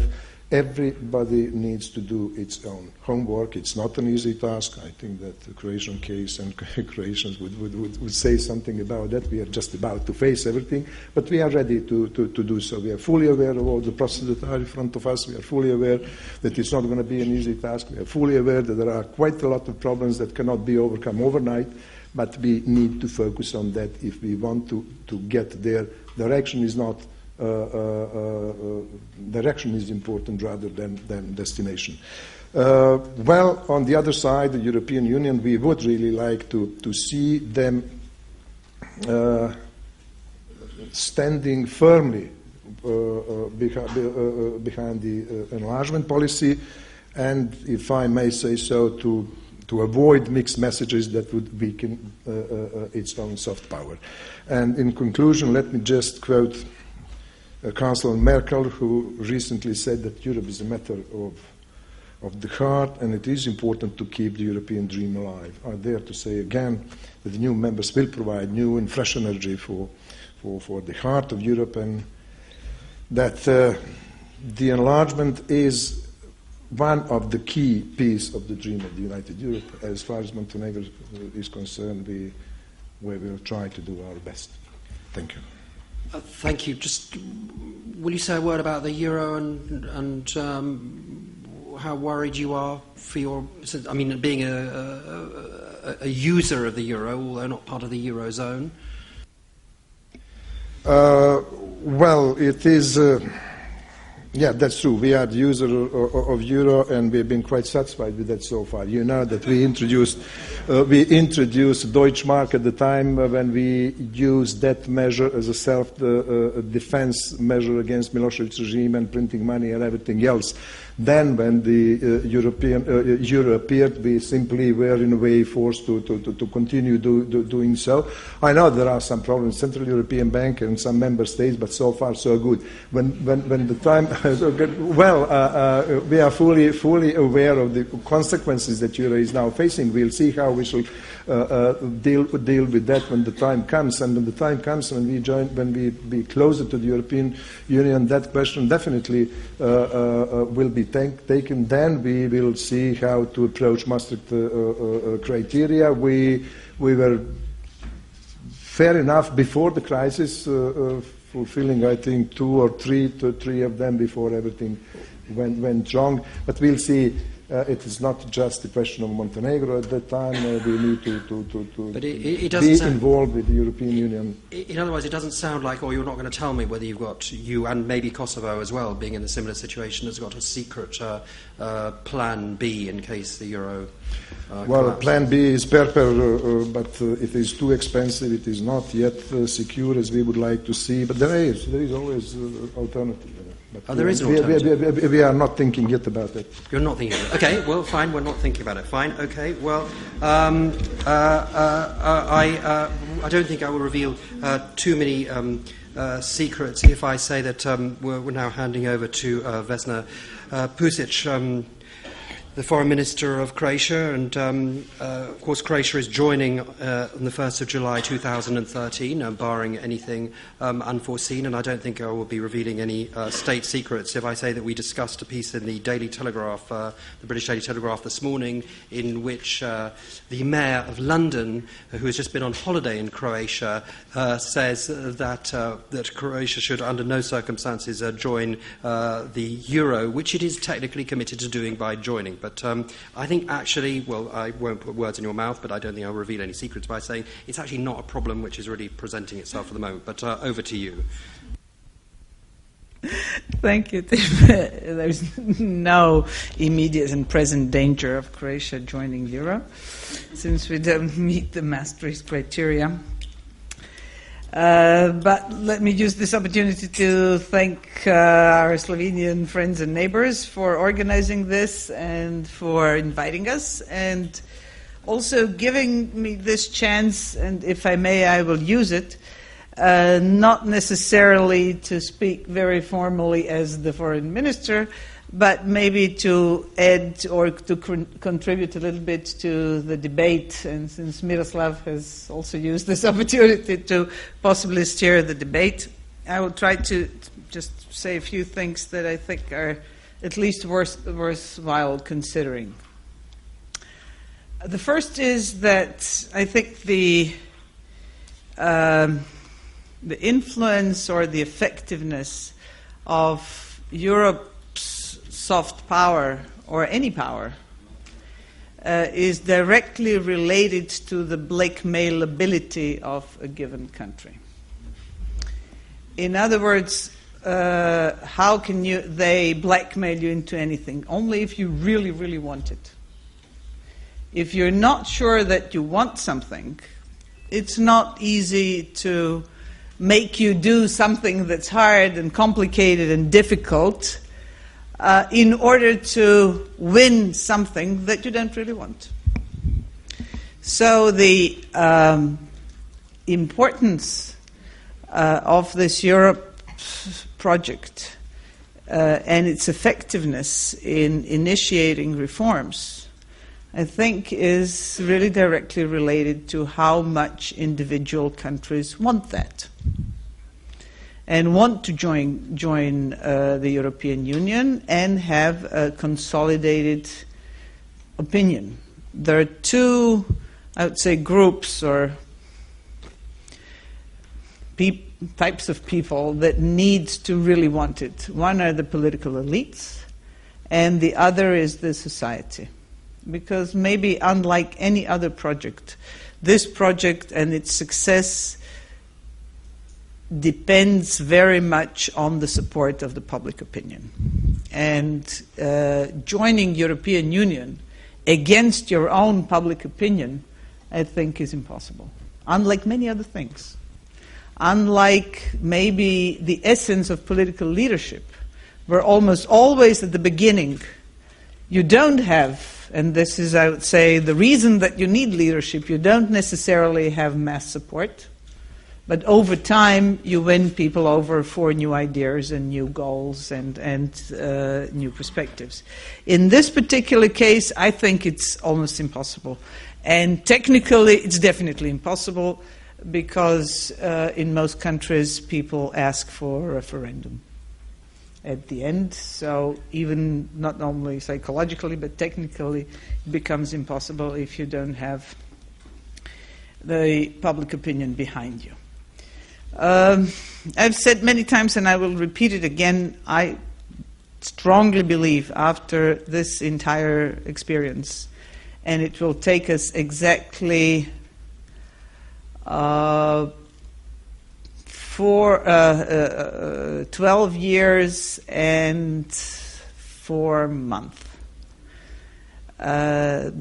Everybody needs to do its own homework. It's not an easy task. I think that the Croatian case and Croatians would say something about that. We are just about to face everything, but we are ready to do so. We are fully aware of all the processes that are in front of us. We are fully aware that it's not going to be an easy task. We are fully aware that there are quite a lot of problems that cannot be overcome overnight, but we need to focus on that if we want to get there. Direction is not direction is important rather than destination. Well, on the other side, the European Union, we would really like to see them standing firmly behind the enlargement policy, and if I may say so, to avoid mixed messages that would weaken its own soft power. And in conclusion, let me just quote Chancellor Merkel, who recently said that Europe is a matter of the heart, and it is important to keep the European dream alive. I dare to say again that the new members will provide new and fresh energy for the heart of Europe, and that the enlargement is one of the key pieces of the dream of the United Europe. As far as Montenegro is concerned, we will try to do our best. Thank you. Thank you. Just will you say a word about the euro and how worried you are for your? I mean, being a user of the euro, although not part of the eurozone. Well, it is. Yeah, that's true. We are the user of euro, and we've been quite satisfied with that so far. You know that we introduced Deutschmark at the time when we used that measure as a self-defense measure against Milosevic's regime and printing money and everything else. Then, when the euro appeared, we simply were in a way forced to continue doing so. I know there are some problems, Central European Bank and some member states, but so far so good. When the time, we are fully aware of the consequences that euro is now facing. We'll see how we shall deal with that when the time comes. And when the time comes, when we be closer to the European Union, that question definitely will be taken. Then we will see how to approach Maastricht criteria. We were fair enough before the crisis, fulfilling, I think, two or three of them before everything went wrong. But we'll see. It is not just a question of Montenegro at that time. We need to be involved with the European Union. In other words, it doesn't sound like, or you're not going to tell me whether you and maybe Kosovo as well, being in a similar situation, has got a secret plan B in case the euro collapses. Plan B is Perper, but it is too expensive. It is not yet secure as we would like to see. But there is always alternative. But there is an alternative. We are not thinking yet about it. You're not thinking about it. Okay, well, fine, we're not thinking about it. Fine, okay, well, I don't think I will reveal too many secrets if I say that we're now handing over to Vesna Pusic, the Foreign Minister of Croatia, and of course Croatia is joining on the 1st of July 2013, barring anything unforeseen, and I don't think I will be revealing any state secrets if I say that we discussed a piece in the Daily Telegraph, the British Daily Telegraph this morning, in which the Mayor of London, who has just been on holiday in Croatia, says that Croatia should under no circumstances join the euro, which it is technically committed to doing by joining. But I think actually, well, I won't put words in your mouth, but I don't think I'll reveal any secrets by saying it's actually not a problem which is really presenting itself at the moment. But over to you. Thank you, Tim. There's no immediate and present danger of Croatia joining Euro, since we don't meet the Maastricht criteria. But let me use this opportunity to thank our Slovenian friends and neighbors for organizing this and for inviting us, and also giving me this chance, and if I may, I will use it, not necessarily to speak very formally as the foreign minister, but maybe to add or to contribute a little bit to the debate. And since Miroslav has also used this opportunity to possibly steer the debate, I will try to just say a few things that I think are at least worthwhile considering. The first is that I think the influence or the effectiveness of Europe's soft power, or any power, is directly related to the blackmailability of a given country. In other words, how can they blackmail you into anything? Only if you really, really want it. If you're not sure that you want something, it's not easy to make you do something that's hard and complicated and difficult in order to win something that you don't really want. So the importance of this Europe project and its effectiveness in initiating reforms, I think, is really directly related to how much individual countries want that and want to join the European Union and have a consolidated opinion. There are two, I would say, groups or types of people that need to really want it. One are the political elites, and the other is the society. Because maybe unlike any other project, this project and its success depends very much on the support of the public opinion. And joining European Union against your own public opinion, I think, is impossible. Unlike many other things. Unlike maybe the essence of political leadership, where almost always at the beginning you don't have, and this is, I would say, the reason that you need leadership, you don't necessarily have mass support. But over time, you win people over for new ideas and new goals and new perspectives. In this particular case, I think it's almost impossible. And technically, it's definitely impossible because in most countries, people ask for a referendum at the end. So even not only psychologically, but technically, it becomes impossible if you don't have the public opinion behind you. I've said many times, and I will repeat it again, I strongly believe after this entire experience, and it will take us exactly 12 years and 4 months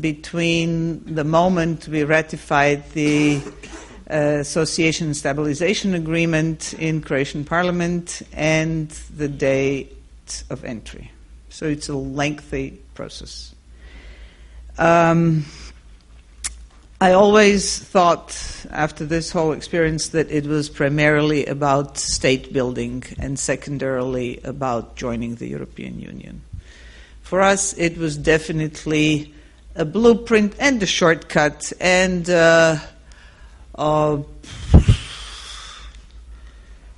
between the moment we ratified the Association and Stabilization Agreement in Croatian Parliament and the date of entry. So it's a lengthy process. I always thought, after this whole experience, that it was primarily about state building and secondarily about joining the European Union. For us, it was definitely a blueprint and a shortcut and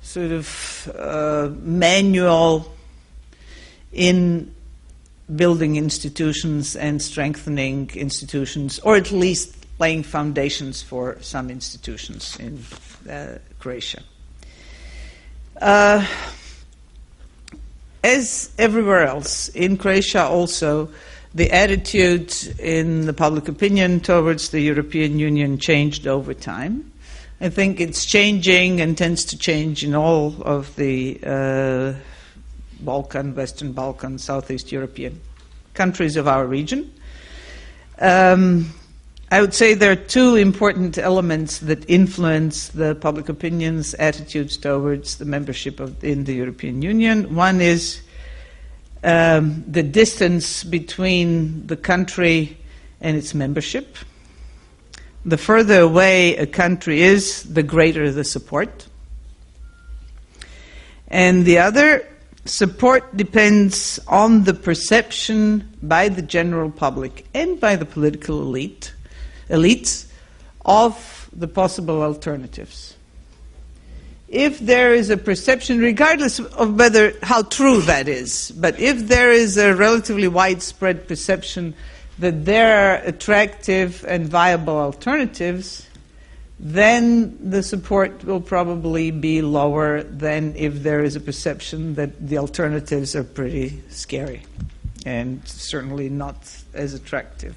sort of manual in building institutions and strengthening institutions, or at least laying foundations for some institutions in Croatia. As everywhere else, in Croatia also, the attitude in the public opinion towards the European Union changed over time. I think it's changing and tends to change in all of the Balkan, Western Balkan, Southeast European countries of our region. I would say there are two important elements that influence the public opinion's attitudes towards the membership in the European Union. One is the distance between the country and its membership. The further away a country is, the greater the support. And the other, support depends on the perception by the general public and by the political elites of the possible alternatives. If there is a perception, regardless of how true that is, but if there is a relatively widespread perception that there are attractive and viable alternatives, then the support will probably be lower than if there is a perception that the alternatives are pretty scary and certainly not as attractive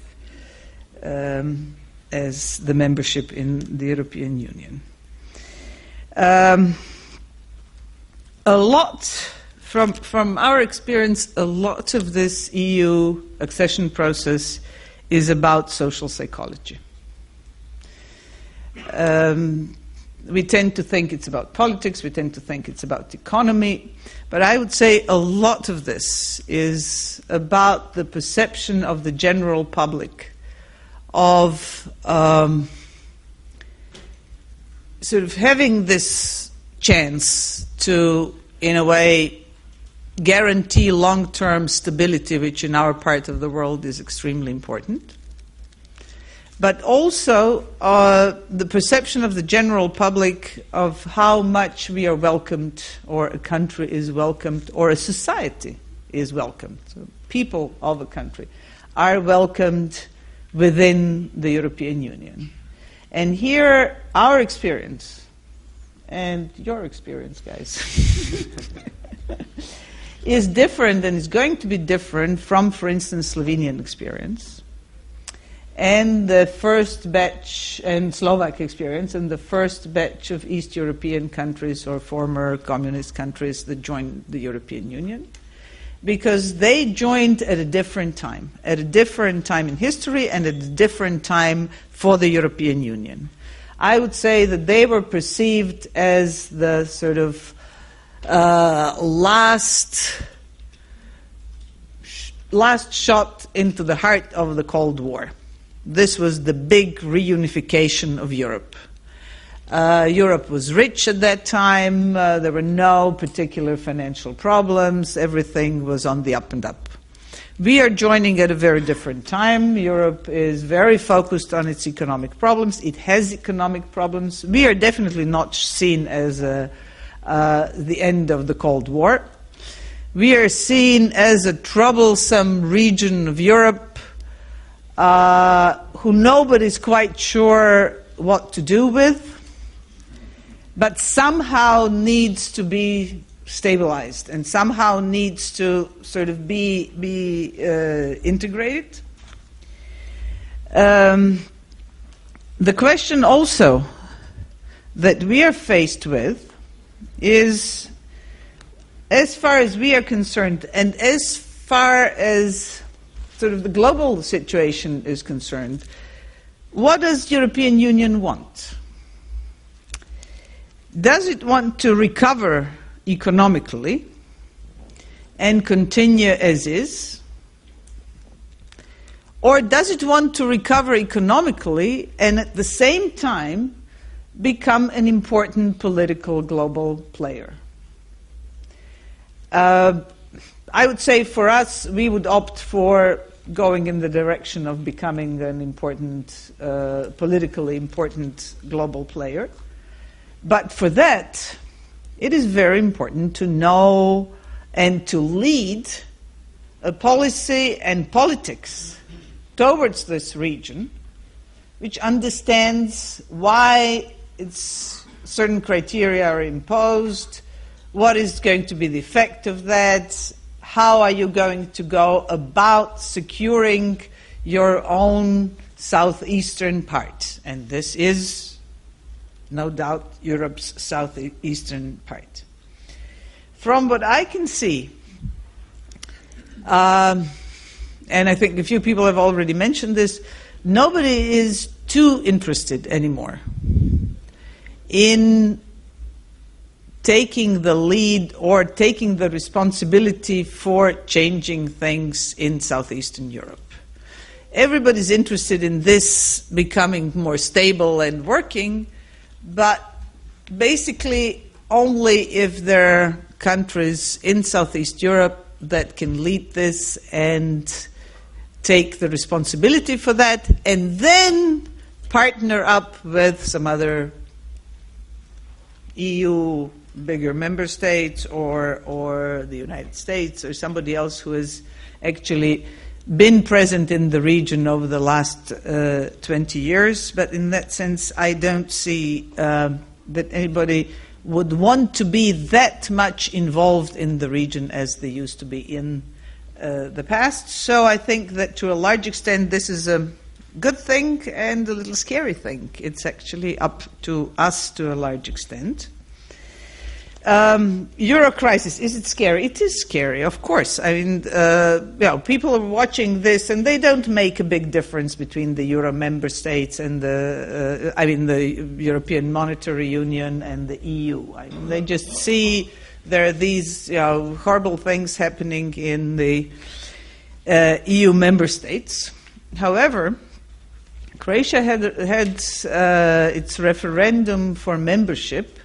as the membership in the European Union. A lot, from our experience, a lot of this EU accession process is about social psychology. We tend to think it's about politics, we tend to think it's about economy, but I would say a lot of this is about the perception of the general public of sort of having this chance to, in a way, guarantee long-term stability, which in our part of the world is extremely important. But also the perception of the general public of how much we are welcomed, or a country is welcomed, or a society is welcomed. So people of a country are welcomed within the European Union. And here, our experience, and your experience, guys, is different, and is going to be different from, for instance, Slovenian experience, and the first batch, and Slovak experience, and the first batch of East European countries or former communist countries that joined the European Union, because they joined at a different time in history and at a different time for the European Union. I would say that they were perceived as the sort of last shot into the heart of the Cold War. This was the big reunification of Europe. Europe was rich at that time. There were no particular financial problems. Everything was on the up and up. We are joining at a very different time. Europe is very focused on its economic problems. It has economic problems. We are definitely not seen as the end of the Cold War. We are seen as a troublesome region of Europe who nobody's quite sure what to do with, but somehow needs to be stabilized and somehow needs to sort of be integrated. The question also that we are faced with is, as far as we are concerned, and as far as sort of the global situation is concerned, what does the European Union want? Does it want to recover economically and continue as is? Or does it want to recover economically and at the same time become an important political global player? I would say for us, we would opt for going in the direction of becoming an important, politically important global player. But for that, it is very important to know and to lead a policy and politics towards this region, which understands why certain criteria are imposed, what is going to be the effect of that, how are you going to go about securing your own southeastern part. And this is, no doubt, Europe's southeastern part. From what I can see, And I think a few people have already mentioned this, nobody is too interested anymore in taking the lead or taking the responsibility for changing things in Southeastern Europe. Everybody's interested in this becoming more stable and working, but basically only if there are countries in Southeast Europe that can lead this and take the responsibility for that, and then partner up with some other EU bigger member states or the United States or somebody else who has actually been present in the region over the last 20 years. But in that sense, I don't see that anybody would want to be that much involved in the region as they used to be in the past. So I think that to a large extent this is a good thing and a little scary thing. It's actually up to us to a large extent. Euro crisis, is it scary? It is scary, of course. I mean, people are watching this and they don't make a big difference between the Euro member states and the European Monetary Union and the EU. I mean, they just see there are these horrible things happening in the EU member states. However, Croatia had its referendum for membership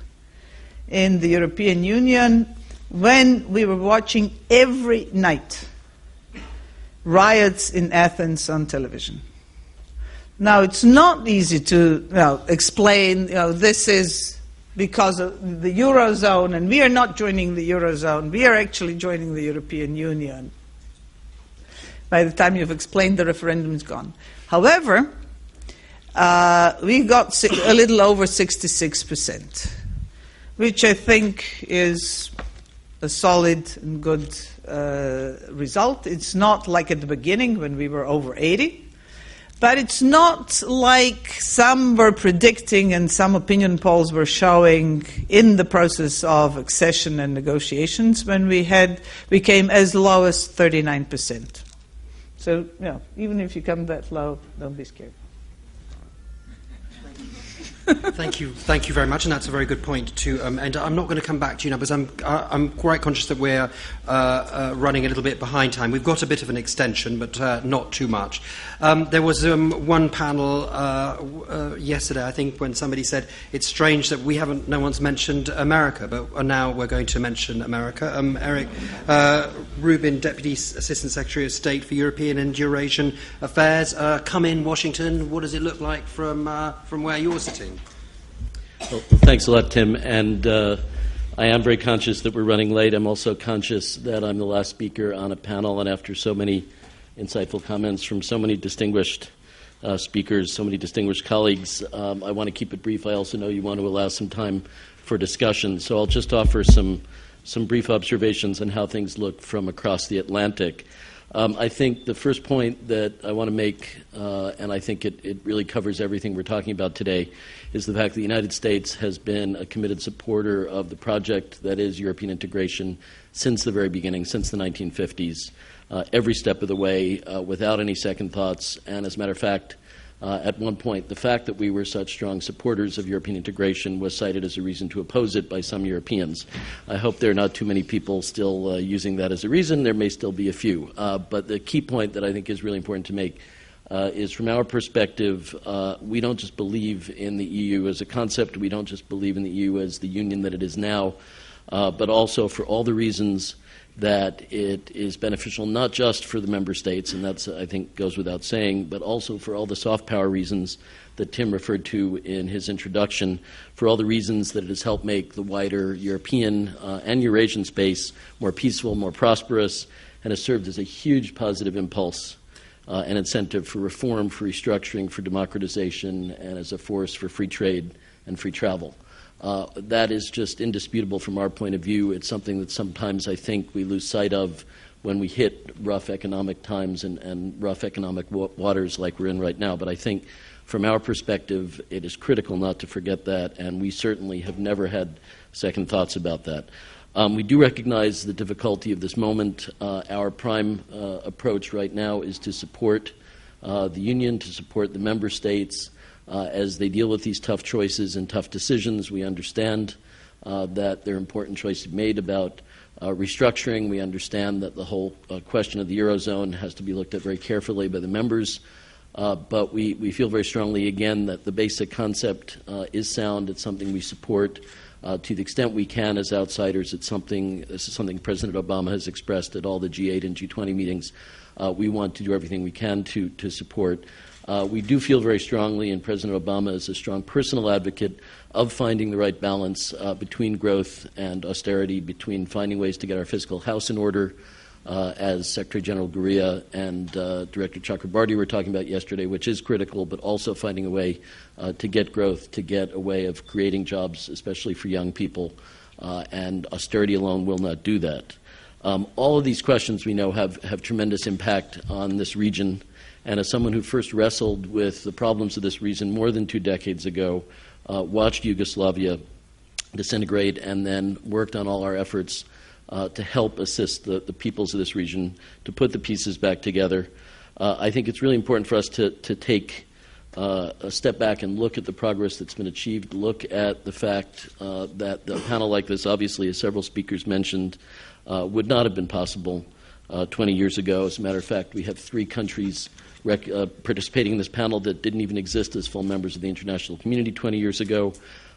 in the European Union when we were watching every night riots in Athens on television. Now, it's not easy to explain, this is because of the Eurozone, and we are not joining the Eurozone, we are actually joining the European Union. By the time you've explained, the referendum is gone. However, we got a little over 66%. Which I think is a solid and good result. It's not like at the beginning when we were over 80, but it's not like some were predicting and some opinion polls were showing in the process of accession and negotiations when we came as low as 39%. So, even if you come that low, don't be scared. Thank you very much, and that's a very good point to end. I'm not going to come back to you now because I'm quite conscious that we're running a little bit behind time. We've got a bit of an extension, but not too much. There was one panel yesterday, I think, when somebody said it's strange that no one's mentioned America, but now we're going to mention America. Eric Rubin, Deputy Assistant Secretary of State for European and Eurasian Affairs, come in Washington. What does it look like from where you're sitting? Well, thanks a lot, Tim. And I am very conscious that we're running late. I'm also conscious that I'm the last speaker on a panel, and after so many insightful comments from so many distinguished speakers, so many distinguished colleagues, I want to keep it brief. I also know you want to allow some time for discussion, so I'll just offer some brief observations on how things look from across the Atlantic. I think the first point that I want to make, and I think it really covers everything we're talking about today, is the fact that the United States has been a committed supporter of the project that is European integration since the very beginning, since the 1950s, every step of the way, without any second thoughts. And as a matter of fact, at one point, the fact that we were such strong supporters of European integration was cited as a reason to oppose it by some Europeans. I hope there are not too many people still using that as a reason. There may still be a few. But the key point that I think is really important to make is from our perspective, we don't just believe in the EU as a concept. We don't just believe in the EU as the union that it is now, but also for all the reasons that it is beneficial not just for the member states, and that's, I think, goes without saying, but also for all the soft power reasons that Tim referred to in his introduction, for all the reasons that it has helped make the wider European and Eurasian space more peaceful, more prosperous, and has served as a huge positive impulse and incentive for reform, for restructuring, for democratization, and as a force for free trade and free travel. That is just indisputable from our point of view. It's something that sometimes I think we lose sight of when we hit rough economic times and rough economic waters like we're in right now. But I think from our perspective, it is critical not to forget that, and we certainly have never had second thoughts about that. We do recognize the difficulty of this moment. Our prime approach right now is to support the Union, to support the member states as they deal with these tough choices and tough decisions. We understand that there are important choices made about restructuring. We understand that the whole question of the Eurozone has to be looked at very carefully by the members. But we feel very strongly, again, that the basic concept is sound. It's something we support to the extent we can as outsiders. This is something President Obama has expressed at all the G8 and G20 meetings. We want to do everything we can to support. We do feel very strongly, and President Obama is a strong personal advocate of finding the right balance between growth and austerity, between finding ways to get our fiscal house in order, as Secretary General Gurria and Director Chakrabarty were talking about yesterday, which is critical, but also finding a way to get growth, to get a way of creating jobs, especially for young people, and austerity alone will not do that. All of these questions we know have tremendous impact on this region, and as someone who first wrestled with the problems of this region more than 2 decades ago, watched Yugoslavia disintegrate, and then worked on all our efforts to help assist the peoples of this region to put the pieces back together. I think it's really important for us to take a step back and look at the progress that's been achieved, look at the fact that a panel like this, obviously, as several speakers mentioned, would not have been possible 20 years ago. As a matter of fact, we have 3 countries participating in this panel that didn't even exist as full members of the international community 20 years ago.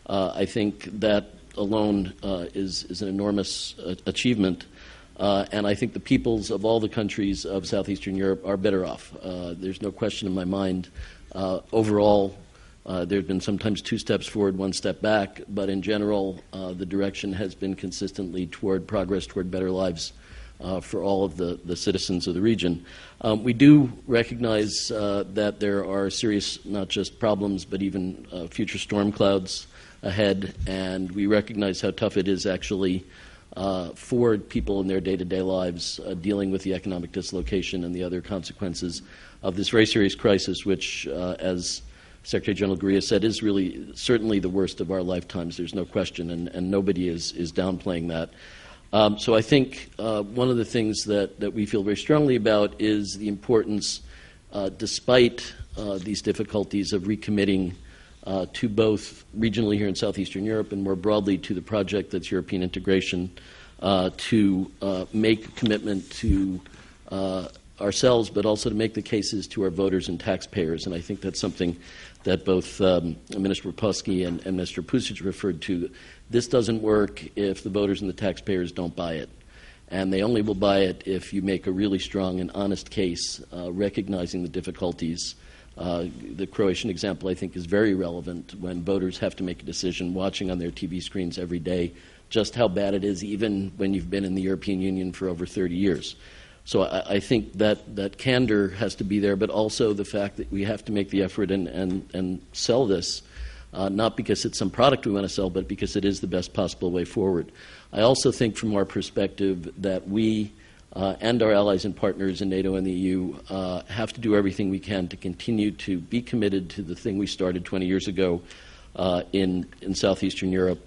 I think that alone is an enormous achievement. And I think the peoples of all the countries of Southeastern Europe are better off. There's no question in my mind. Overall, there have been sometimes 2 steps forward, 1 step back, but in general, the direction has been consistently toward progress, toward better lives for all of the citizens of the region. We do recognize that there are serious, not just problems, but even future storm clouds ahead, and we recognize how tough it is actually for people in their day-to-day lives dealing with the economic dislocation and the other consequences of this very serious crisis, which, as Secretary General Gurria said, is really certainly the worst of our lifetimes. There's no question, and nobody is downplaying that. So I think one of the things that we feel very strongly about is the importance, despite these difficulties, of recommitting to both regionally here in Southeastern Europe and more broadly to the project that's European integration, to make a commitment to ourselves, but also to make the cases to our voters and taxpayers. And I think that's something that both Minister Poski and Mr. Pusic referred to. This doesn't work if the voters and the taxpayers don't buy it. And they only will buy it if you make a really strong and honest case, recognizing the difficulties. The Croatian example, I think, is very relevant when voters have to make a decision, watching on their TV screens every day just how bad it is, even when you've been in the European Union for over 30 years. So I think that candor has to be there, but also the fact that we have to make the effort and sell this, not because it's some product we want to sell, but because it is the best possible way forward. I also think from our perspective that we and our allies and partners in NATO and the EU have to do everything we can to continue to be committed to the thing we started 20 years ago in Southeastern Europe,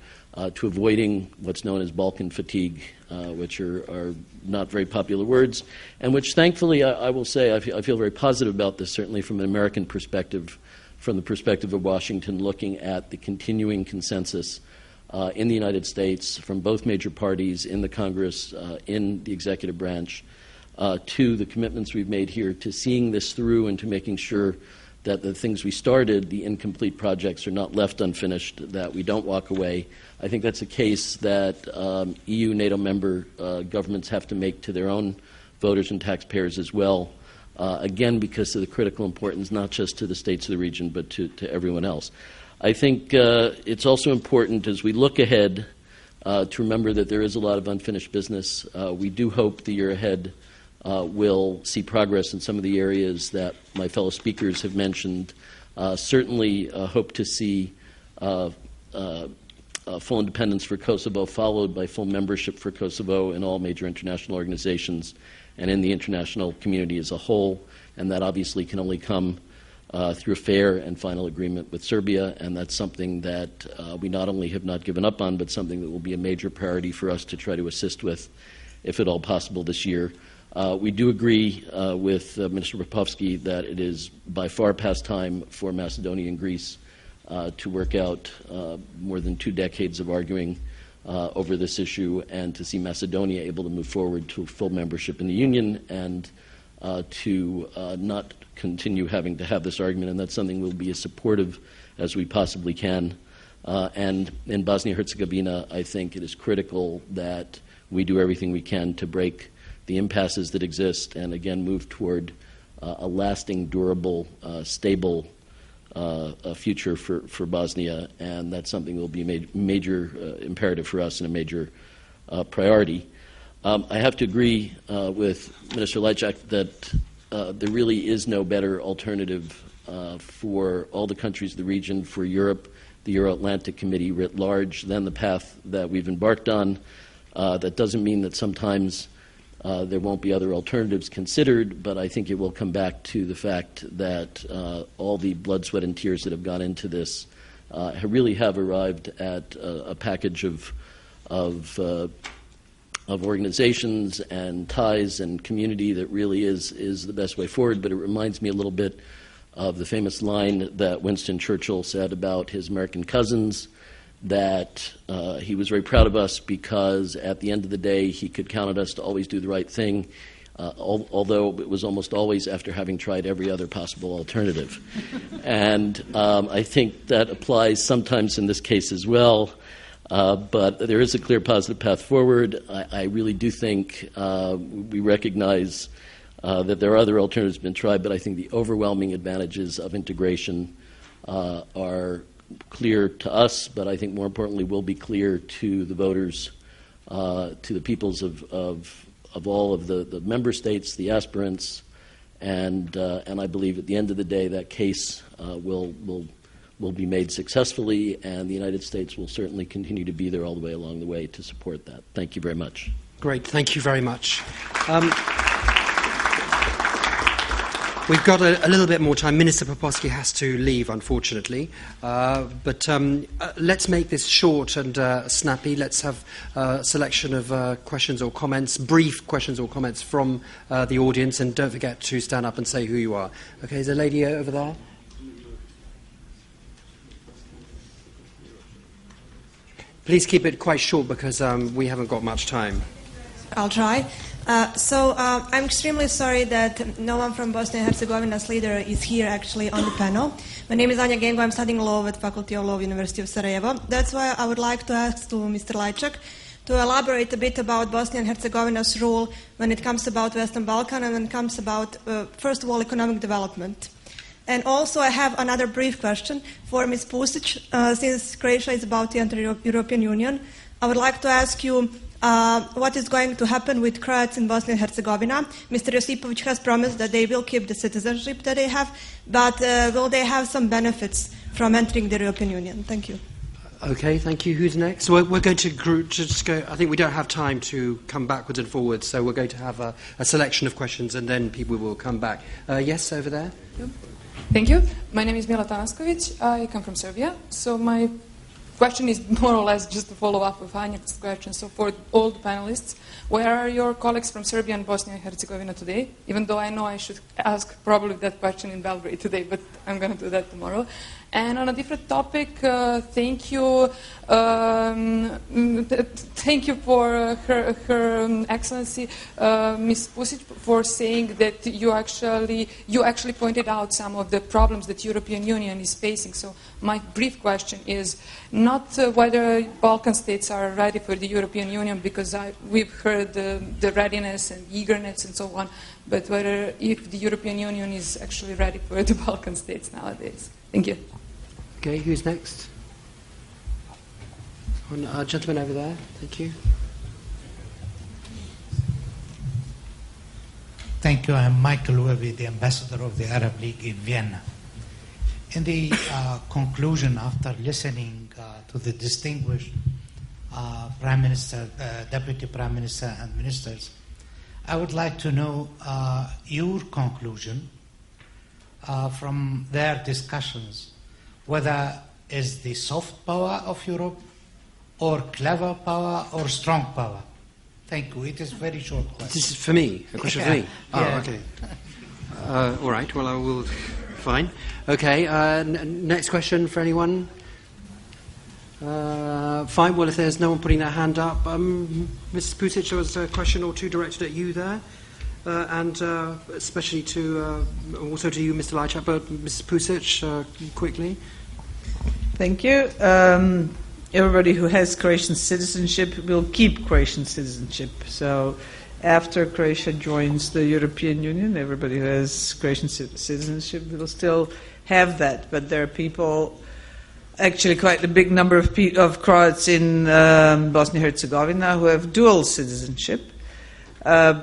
to avoiding what's known as Balkan fatigue, which are not very popular words, and which thankfully I will say I feel very positive about this, certainly from an American perspective, from the perspective of Washington, looking at the continuing consensus in the United States from both major parties in the Congress, in the executive branch, to the commitments we've made here to seeing this through and to making sure that the things we started, the incomplete projects, are not left unfinished, that we don't walk away. I think that's a case that EU, NATO member governments have to make to their own voters and taxpayers as well, again, because of the critical importance not just to the states of the region, but to everyone else. I think it's also important as we look ahead to remember that there is a lot of unfinished business. We do hope the year ahead will see progress in some of the areas that my fellow speakers have mentioned. Certainly hope to see full independence for Kosovo, followed by full membership for Kosovo in all major international organizations and in the international community as a whole. And that obviously can only come through a fair and final agreement with Serbia, and that's something that we not only have not given up on, but something that will be a major priority for us to try to assist with, if at all possible, this year. We do agree with Minister Popovsky that it is by far past time for Macedonia and Greece to work out more than 2 decades of arguing over this issue, and to see Macedonia able to move forward to full membership in the Union, and to not continue having to have this argument. And that's something we'll be as supportive as we possibly can. And in Bosnia-Herzegovina, I think it is critical that we do everything we can to break the impasses that exist and, again, move toward a lasting, durable, stable future for Bosnia. And that's something that will be a major imperative for us and a major priority. I have to agree with Minister Lajčák that there really is no better alternative for all the countries of the region, for Europe, the Euro-Atlantic Committee writ large, than the path that we've embarked on. That doesn't mean that sometimes there won't be other alternatives considered, but I think it will come back to the fact that all the blood, sweat, and tears that have gone into this really have arrived at a package of organizations and ties and community that really is the best way forward. But it reminds me a little bit of the famous line that Winston Churchill said about his American cousins, that he was very proud of us because at the end of the day he could count on us to always do the right thing, although it was almost always after having tried every other possible alternative. And I think that applies sometimes in this case as well. But there is a clear positive path forward. I really do think we recognize that there are other alternatives been tried, but I think the overwhelming advantages of integration are clear to us, but I think more importantly will be clear to the voters, to the peoples of all of the member states, the aspirants, and I believe at the end of the day that case will be made successfully, and the United States will certainly continue to be there all the way along the way to support that. Thank you very much. Great, thank you very much. We've got a little bit more time. Minister Popovsky has to leave, unfortunately. But let's make this short and snappy. Let's have a selection of questions or comments, brief questions or comments from the audience. And don't forget to stand up and say who you are. Okay, is there a lady over there? Please keep it quite short because we haven't got much time. I'll try. I'm extremely sorry that no one from Bosnia and Herzegovina's leader is here actually on the panel. My name is Anja Gengo. I'm studying law at Faculty of Law, University of Sarajevo. That's why I would like to ask to Mr. Lajčák to elaborate a bit about Bosnia and Herzegovina's role when it comes about Western Balkan and when it comes about, first of all, economic development. And also I have another brief question for Ms. Pusic. Since Croatia is about to enter the European Union, I would like to ask you what is going to happen with Croats in Bosnia and Herzegovina. Mr. Josipovic has promised that they will keep the citizenship that they have, but will they have some benefits from entering the European Union? Thank you. Okay, thank you. Who's next? We're going to just go. I think we don't have time to come backwards and forwards, so we're going to have a selection of questions and then people will come back. Yes, over there. Thank you. My name is Mila Tanaskovic. I come from Serbia. So my question is more or less just to follow up with Anja's question. So for all the panelists, where are your colleagues from Serbia and Bosnia and Herzegovina today? Even though I know I should ask probably that question in Belgrade today, but I'm going to do that tomorrow. And on a different topic, thank you for Her Excellency Ms. Pusic for saying that you actually pointed out some of the problems that European Union is facing. So my brief question is not whether Balkan states are ready for the European Union, because we've heard the readiness and eagerness and so on, but whether if the European Union is actually ready for the Balkan states nowadays. Thank you. Okay, who's next? Gentleman over there, thank you. Thank you. I'm Michael Webby, the ambassador of the Arab League in Vienna. In the conclusion, after listening to the distinguished Prime Minister, Deputy Prime Minister and ministers, I would like to know your conclusion from their discussions whether is the soft power of Europe or clever power or strong power? Thank you. It is a very short question. This is for me, a question for me. Oh, Yeah. okay. All right, well, I will... Fine. Okay, next question for anyone? Fine, well, if there's no one putting their hand up, Mrs. Pusic, there was a question or two directed at you there, and especially to, also to you, Mr. Lajczak, but Mrs. Pusic, quickly. Thank you. Everybody who has Croatian citizenship will keep Croatian citizenship. So after Croatia joins the European Union, everybody who has Croatian citizenship will still have that. But there are people, actually quite a big number of Croats in Bosnia-Herzegovina who have dual citizenship. As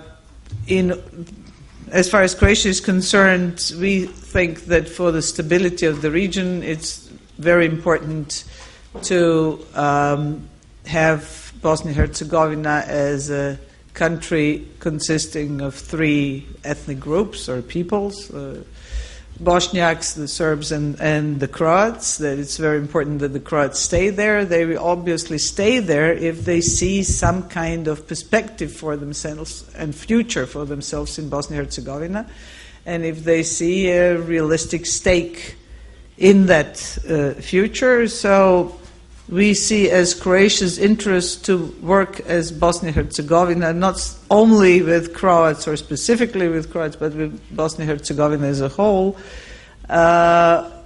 far as Croatia is concerned, we think that for the stability of the region, it's very important to have Bosnia-Herzegovina as a country consisting of three ethnic groups or peoples, Bosniaks, the Serbs, and the Croats. That it's very important that the Croats stay there. They will obviously stay there if they see some kind of perspective for themselves and future for themselves in Bosnia-Herzegovina, and if they see a realistic stake in that future. So we see as Croatia's interest to work as Bosnia-Herzegovina, not only with Croats or specifically with Croats, but with Bosnia-Herzegovina as a whole,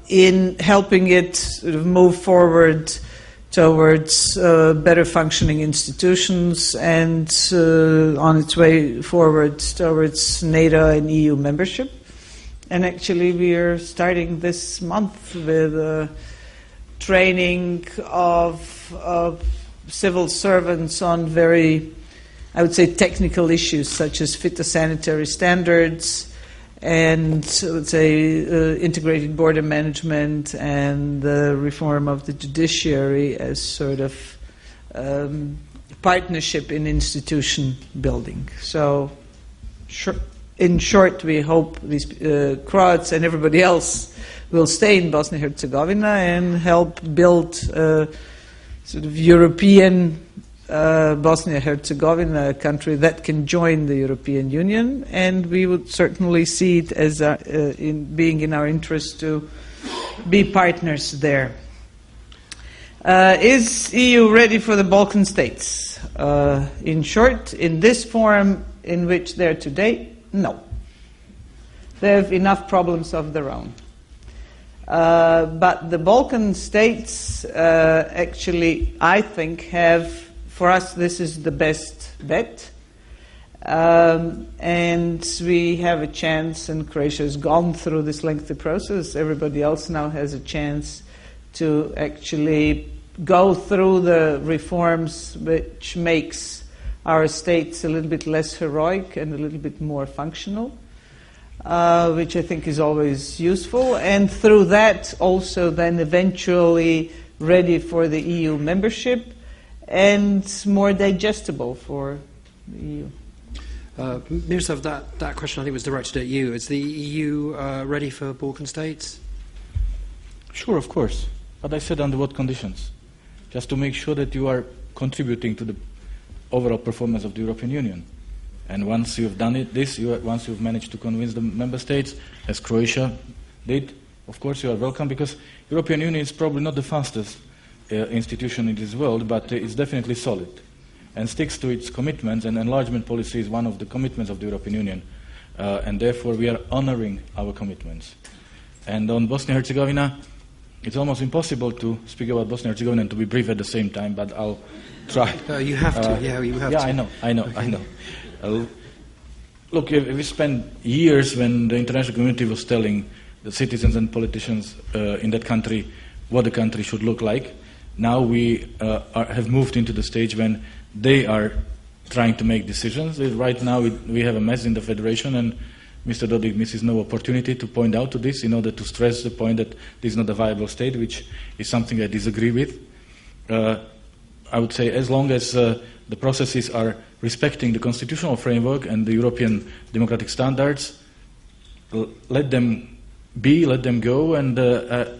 in helping it sort of move forward towards better functioning institutions and on its way forward towards NATO and EU membership. And actually we are starting this month with training of civil servants on very, I would say, technical issues such as phytosanitary standards and, I would say, integrated border management and the reform of the judiciary as sort of partnership in institution building. So, in short, we hope these Croats and everybody else will stay in Bosnia-Herzegovina and help build a sort of European Bosnia-Herzegovina, a country that can join the European Union, and we would certainly see it as being in our interest to be partners there. Is EU ready for the Balkan states? In short, in this form in which they are today, no. They have enough problems of their own. But the Balkan states actually, I think, have, for us, this is the best bet. And we have a chance, and Croatia has gone through this lengthy process. Everybody else now has a chance to actually go through the reforms which makes our states a little bit less heroic and a little bit more functional, which I think is always useful, and through that also then eventually ready for the EU membership and more digestible for the EU. Miroslav, that question I think was directed at you. Is the EU ready for Balkan states? Sure, of course. But I said under what conditions? Just to make sure that you are contributing to the overall performance of the European Union. And once you've done once you've managed to convince the member states, as Croatia did, of course you are welcome, because European Union is probably not the fastest institution in this world, but it's definitely solid and sticks to its commitments, and enlargement policy is one of the commitments of the European Union, and therefore we are honoring our commitments. And on Bosnia-Herzegovina, it's almost impossible to speak about Bosnia-Herzegovina and to be brief at the same time, but I'll try. You have to, you have to. Yeah, I know. Look, we spent years when the international community was telling the citizens and politicians in that country what the country should look like. Now we have moved into the stage when they are trying to make decisions. Right now we have a mess in the federation, and Mr. Dodik misses no opportunity to point out to this in order to stress the point that this is not a viable state, which is something I disagree with. I would say as long as the processes are respecting the constitutional framework and the European democratic standards, let them be, let them go, and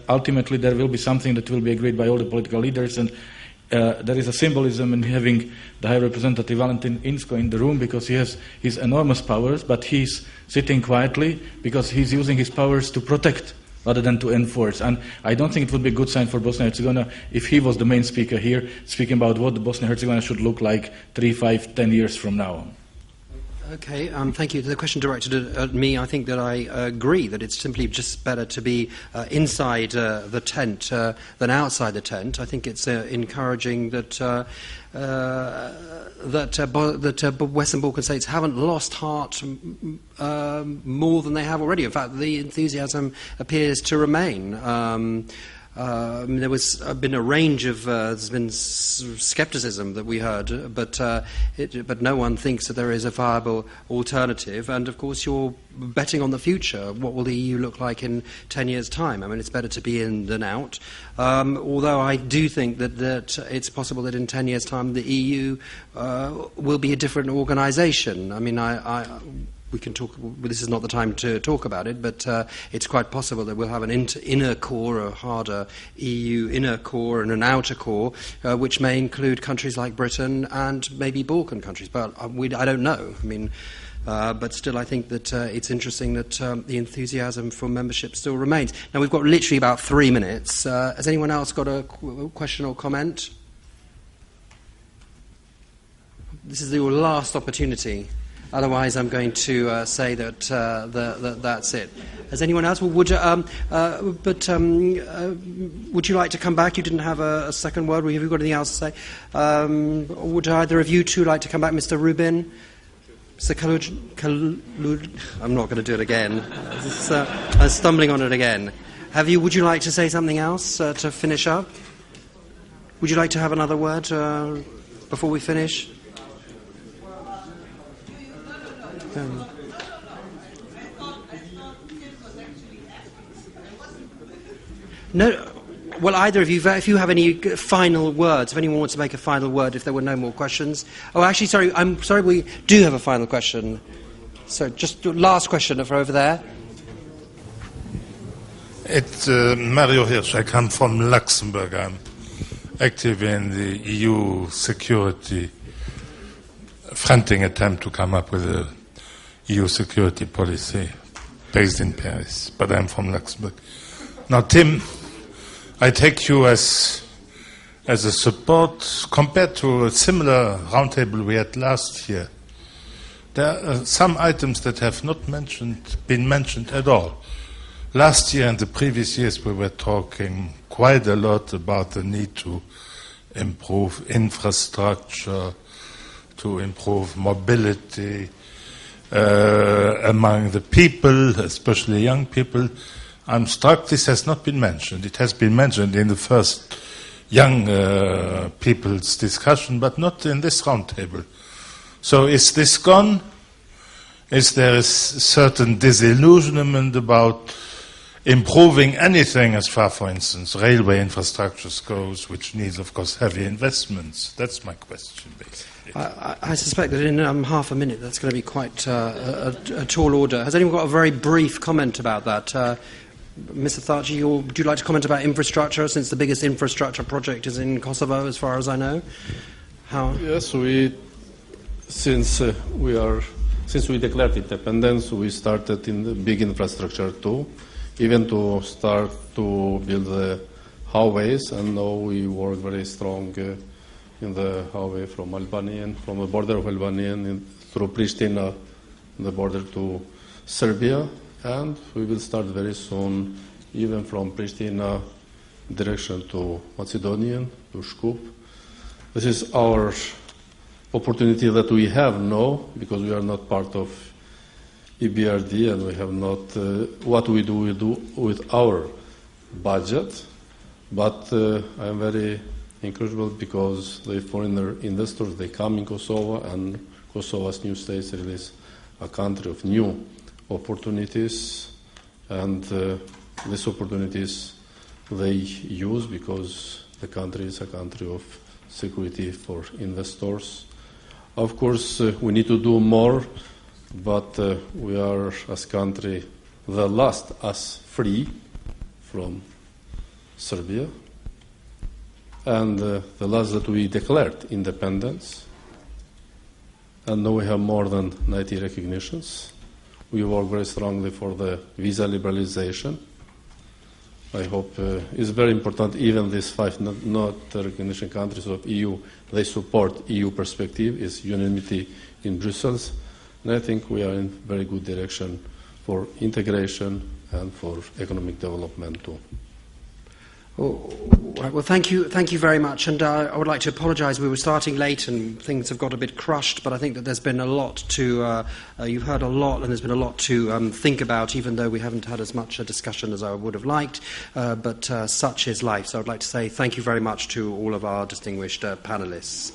ultimately there will be something that will be agreed by all the political leaders. And there is a symbolism in having the High Representative Valentin Inzko in the room, because he has his enormous powers, but he's sitting quietly because he's using his powers to protect rather than to enforce. And I don't think it would be a good sign for Bosnia and Herzegovina if he was the main speaker here, speaking about what Bosnia and Herzegovina should look like 3, 5, 10 years from now. Okay, thank you. The question directed at me, I think that I agree that it's simply just better to be inside the tent than outside the tent. I think it's encouraging that Western Balkan states haven't lost heart more than they have already. In fact, the enthusiasm appears to remain. There was been a range of there's been scepticism that we heard, but no one thinks that there is a viable alternative. And of course, you're betting on the future. What will the EU look like in 10 years' time? I mean, it's better to be in than out. Although I do think that it's possible that in 10 years' time the EU will be a different organisation. I mean, we can talk. This is not the time to talk about it, but it's quite possible that we'll have an inner core, a harder EU inner core, and an outer core, which may include countries like Britain and maybe Balkan countries. But I don't know. I mean, but still, I think that it's interesting that the enthusiasm for membership still remains. Now we've got literally about 3 minutes. Has anyone else got a question or comment? This is your last opportunity. Otherwise, I'm going to say that that's it. Has anyone else? Well, would you like to come back? You didn't have a second word. Have you got anything else to say? Would either of you two like to come back, Mr. Rubin? Mr. Kalud? I'm not going to do it again. I'm stumbling on it again. Would you like to say something else to finish up? Would you like to have another word before we finish? No. Well, either of you, if you have any final words, if anyone wants to make a final word, if there were no more questions. Oh, actually, sorry, I'm sorry, we do have a final question. So, just last question over there. It's Mario Hirsch. I come from Luxembourg. I'm active in the EU security fronting attempt to come up with a EU security policy based in Paris, but I'm from Luxembourg. Now, Tim, I take you as a support compared to a similar roundtable we had last year. There are some items that have not been mentioned at all. Last year and the previous years we were talking quite a lot about the need to improve infrastructure, to improve mobility among the people, especially young people. I'm struck this has not been mentioned. It has been mentioned in the first young people's discussion, but not in this roundtable. So is this gone? Is there a certain disillusionment about improving anything as far, for instance, railway infrastructures goes, which needs, of course, heavy investments? That's my question, basically. I suspect that in half a minute that's going to be quite a tall order. Has anyone got a very brief comment about that? Mr. Thaci, would you like to comment about infrastructure, since the biggest infrastructure project is in Kosovo, as far as I know? Yes, since we declared independence, we started in the big infrastructure too, even to start to build the highways, and now we work very strong in the highway from Albania, from the border of Albania through Pristina, the border to Serbia, and we will start very soon, even from Pristina direction to Macedonia, to Shkup. This is our opportunity that we have now, because we are not part of EBRD, and we have not what we do with our budget. But I am very encouraged because the foreign investors, they come in Kosovo, and Kosovo's new states release a country of new opportunities, and these opportunities they use because the country is a country of security for investors. Of course, we need to do more, but we are, as a country, the last us free from Serbia, and the last that we declared independence. And now we have more than 90 recognitions. We work very strongly for the visa liberalization. I hope it's very important, even these 5 not recognition countries of EU, they support EU perspective, is unanimity in Brussels. And I think we are in very good direction for integration and for economic development too. Right, well, thank you very much. And I would like to apologise. We were starting late and things have got a bit crushed, but I think that there's been a lot to, you've heard a lot, and there's been a lot to think about, even though we haven't had as much a discussion as I would have liked. But such is life. So I'd like to say thank you very much to all of our distinguished panellists.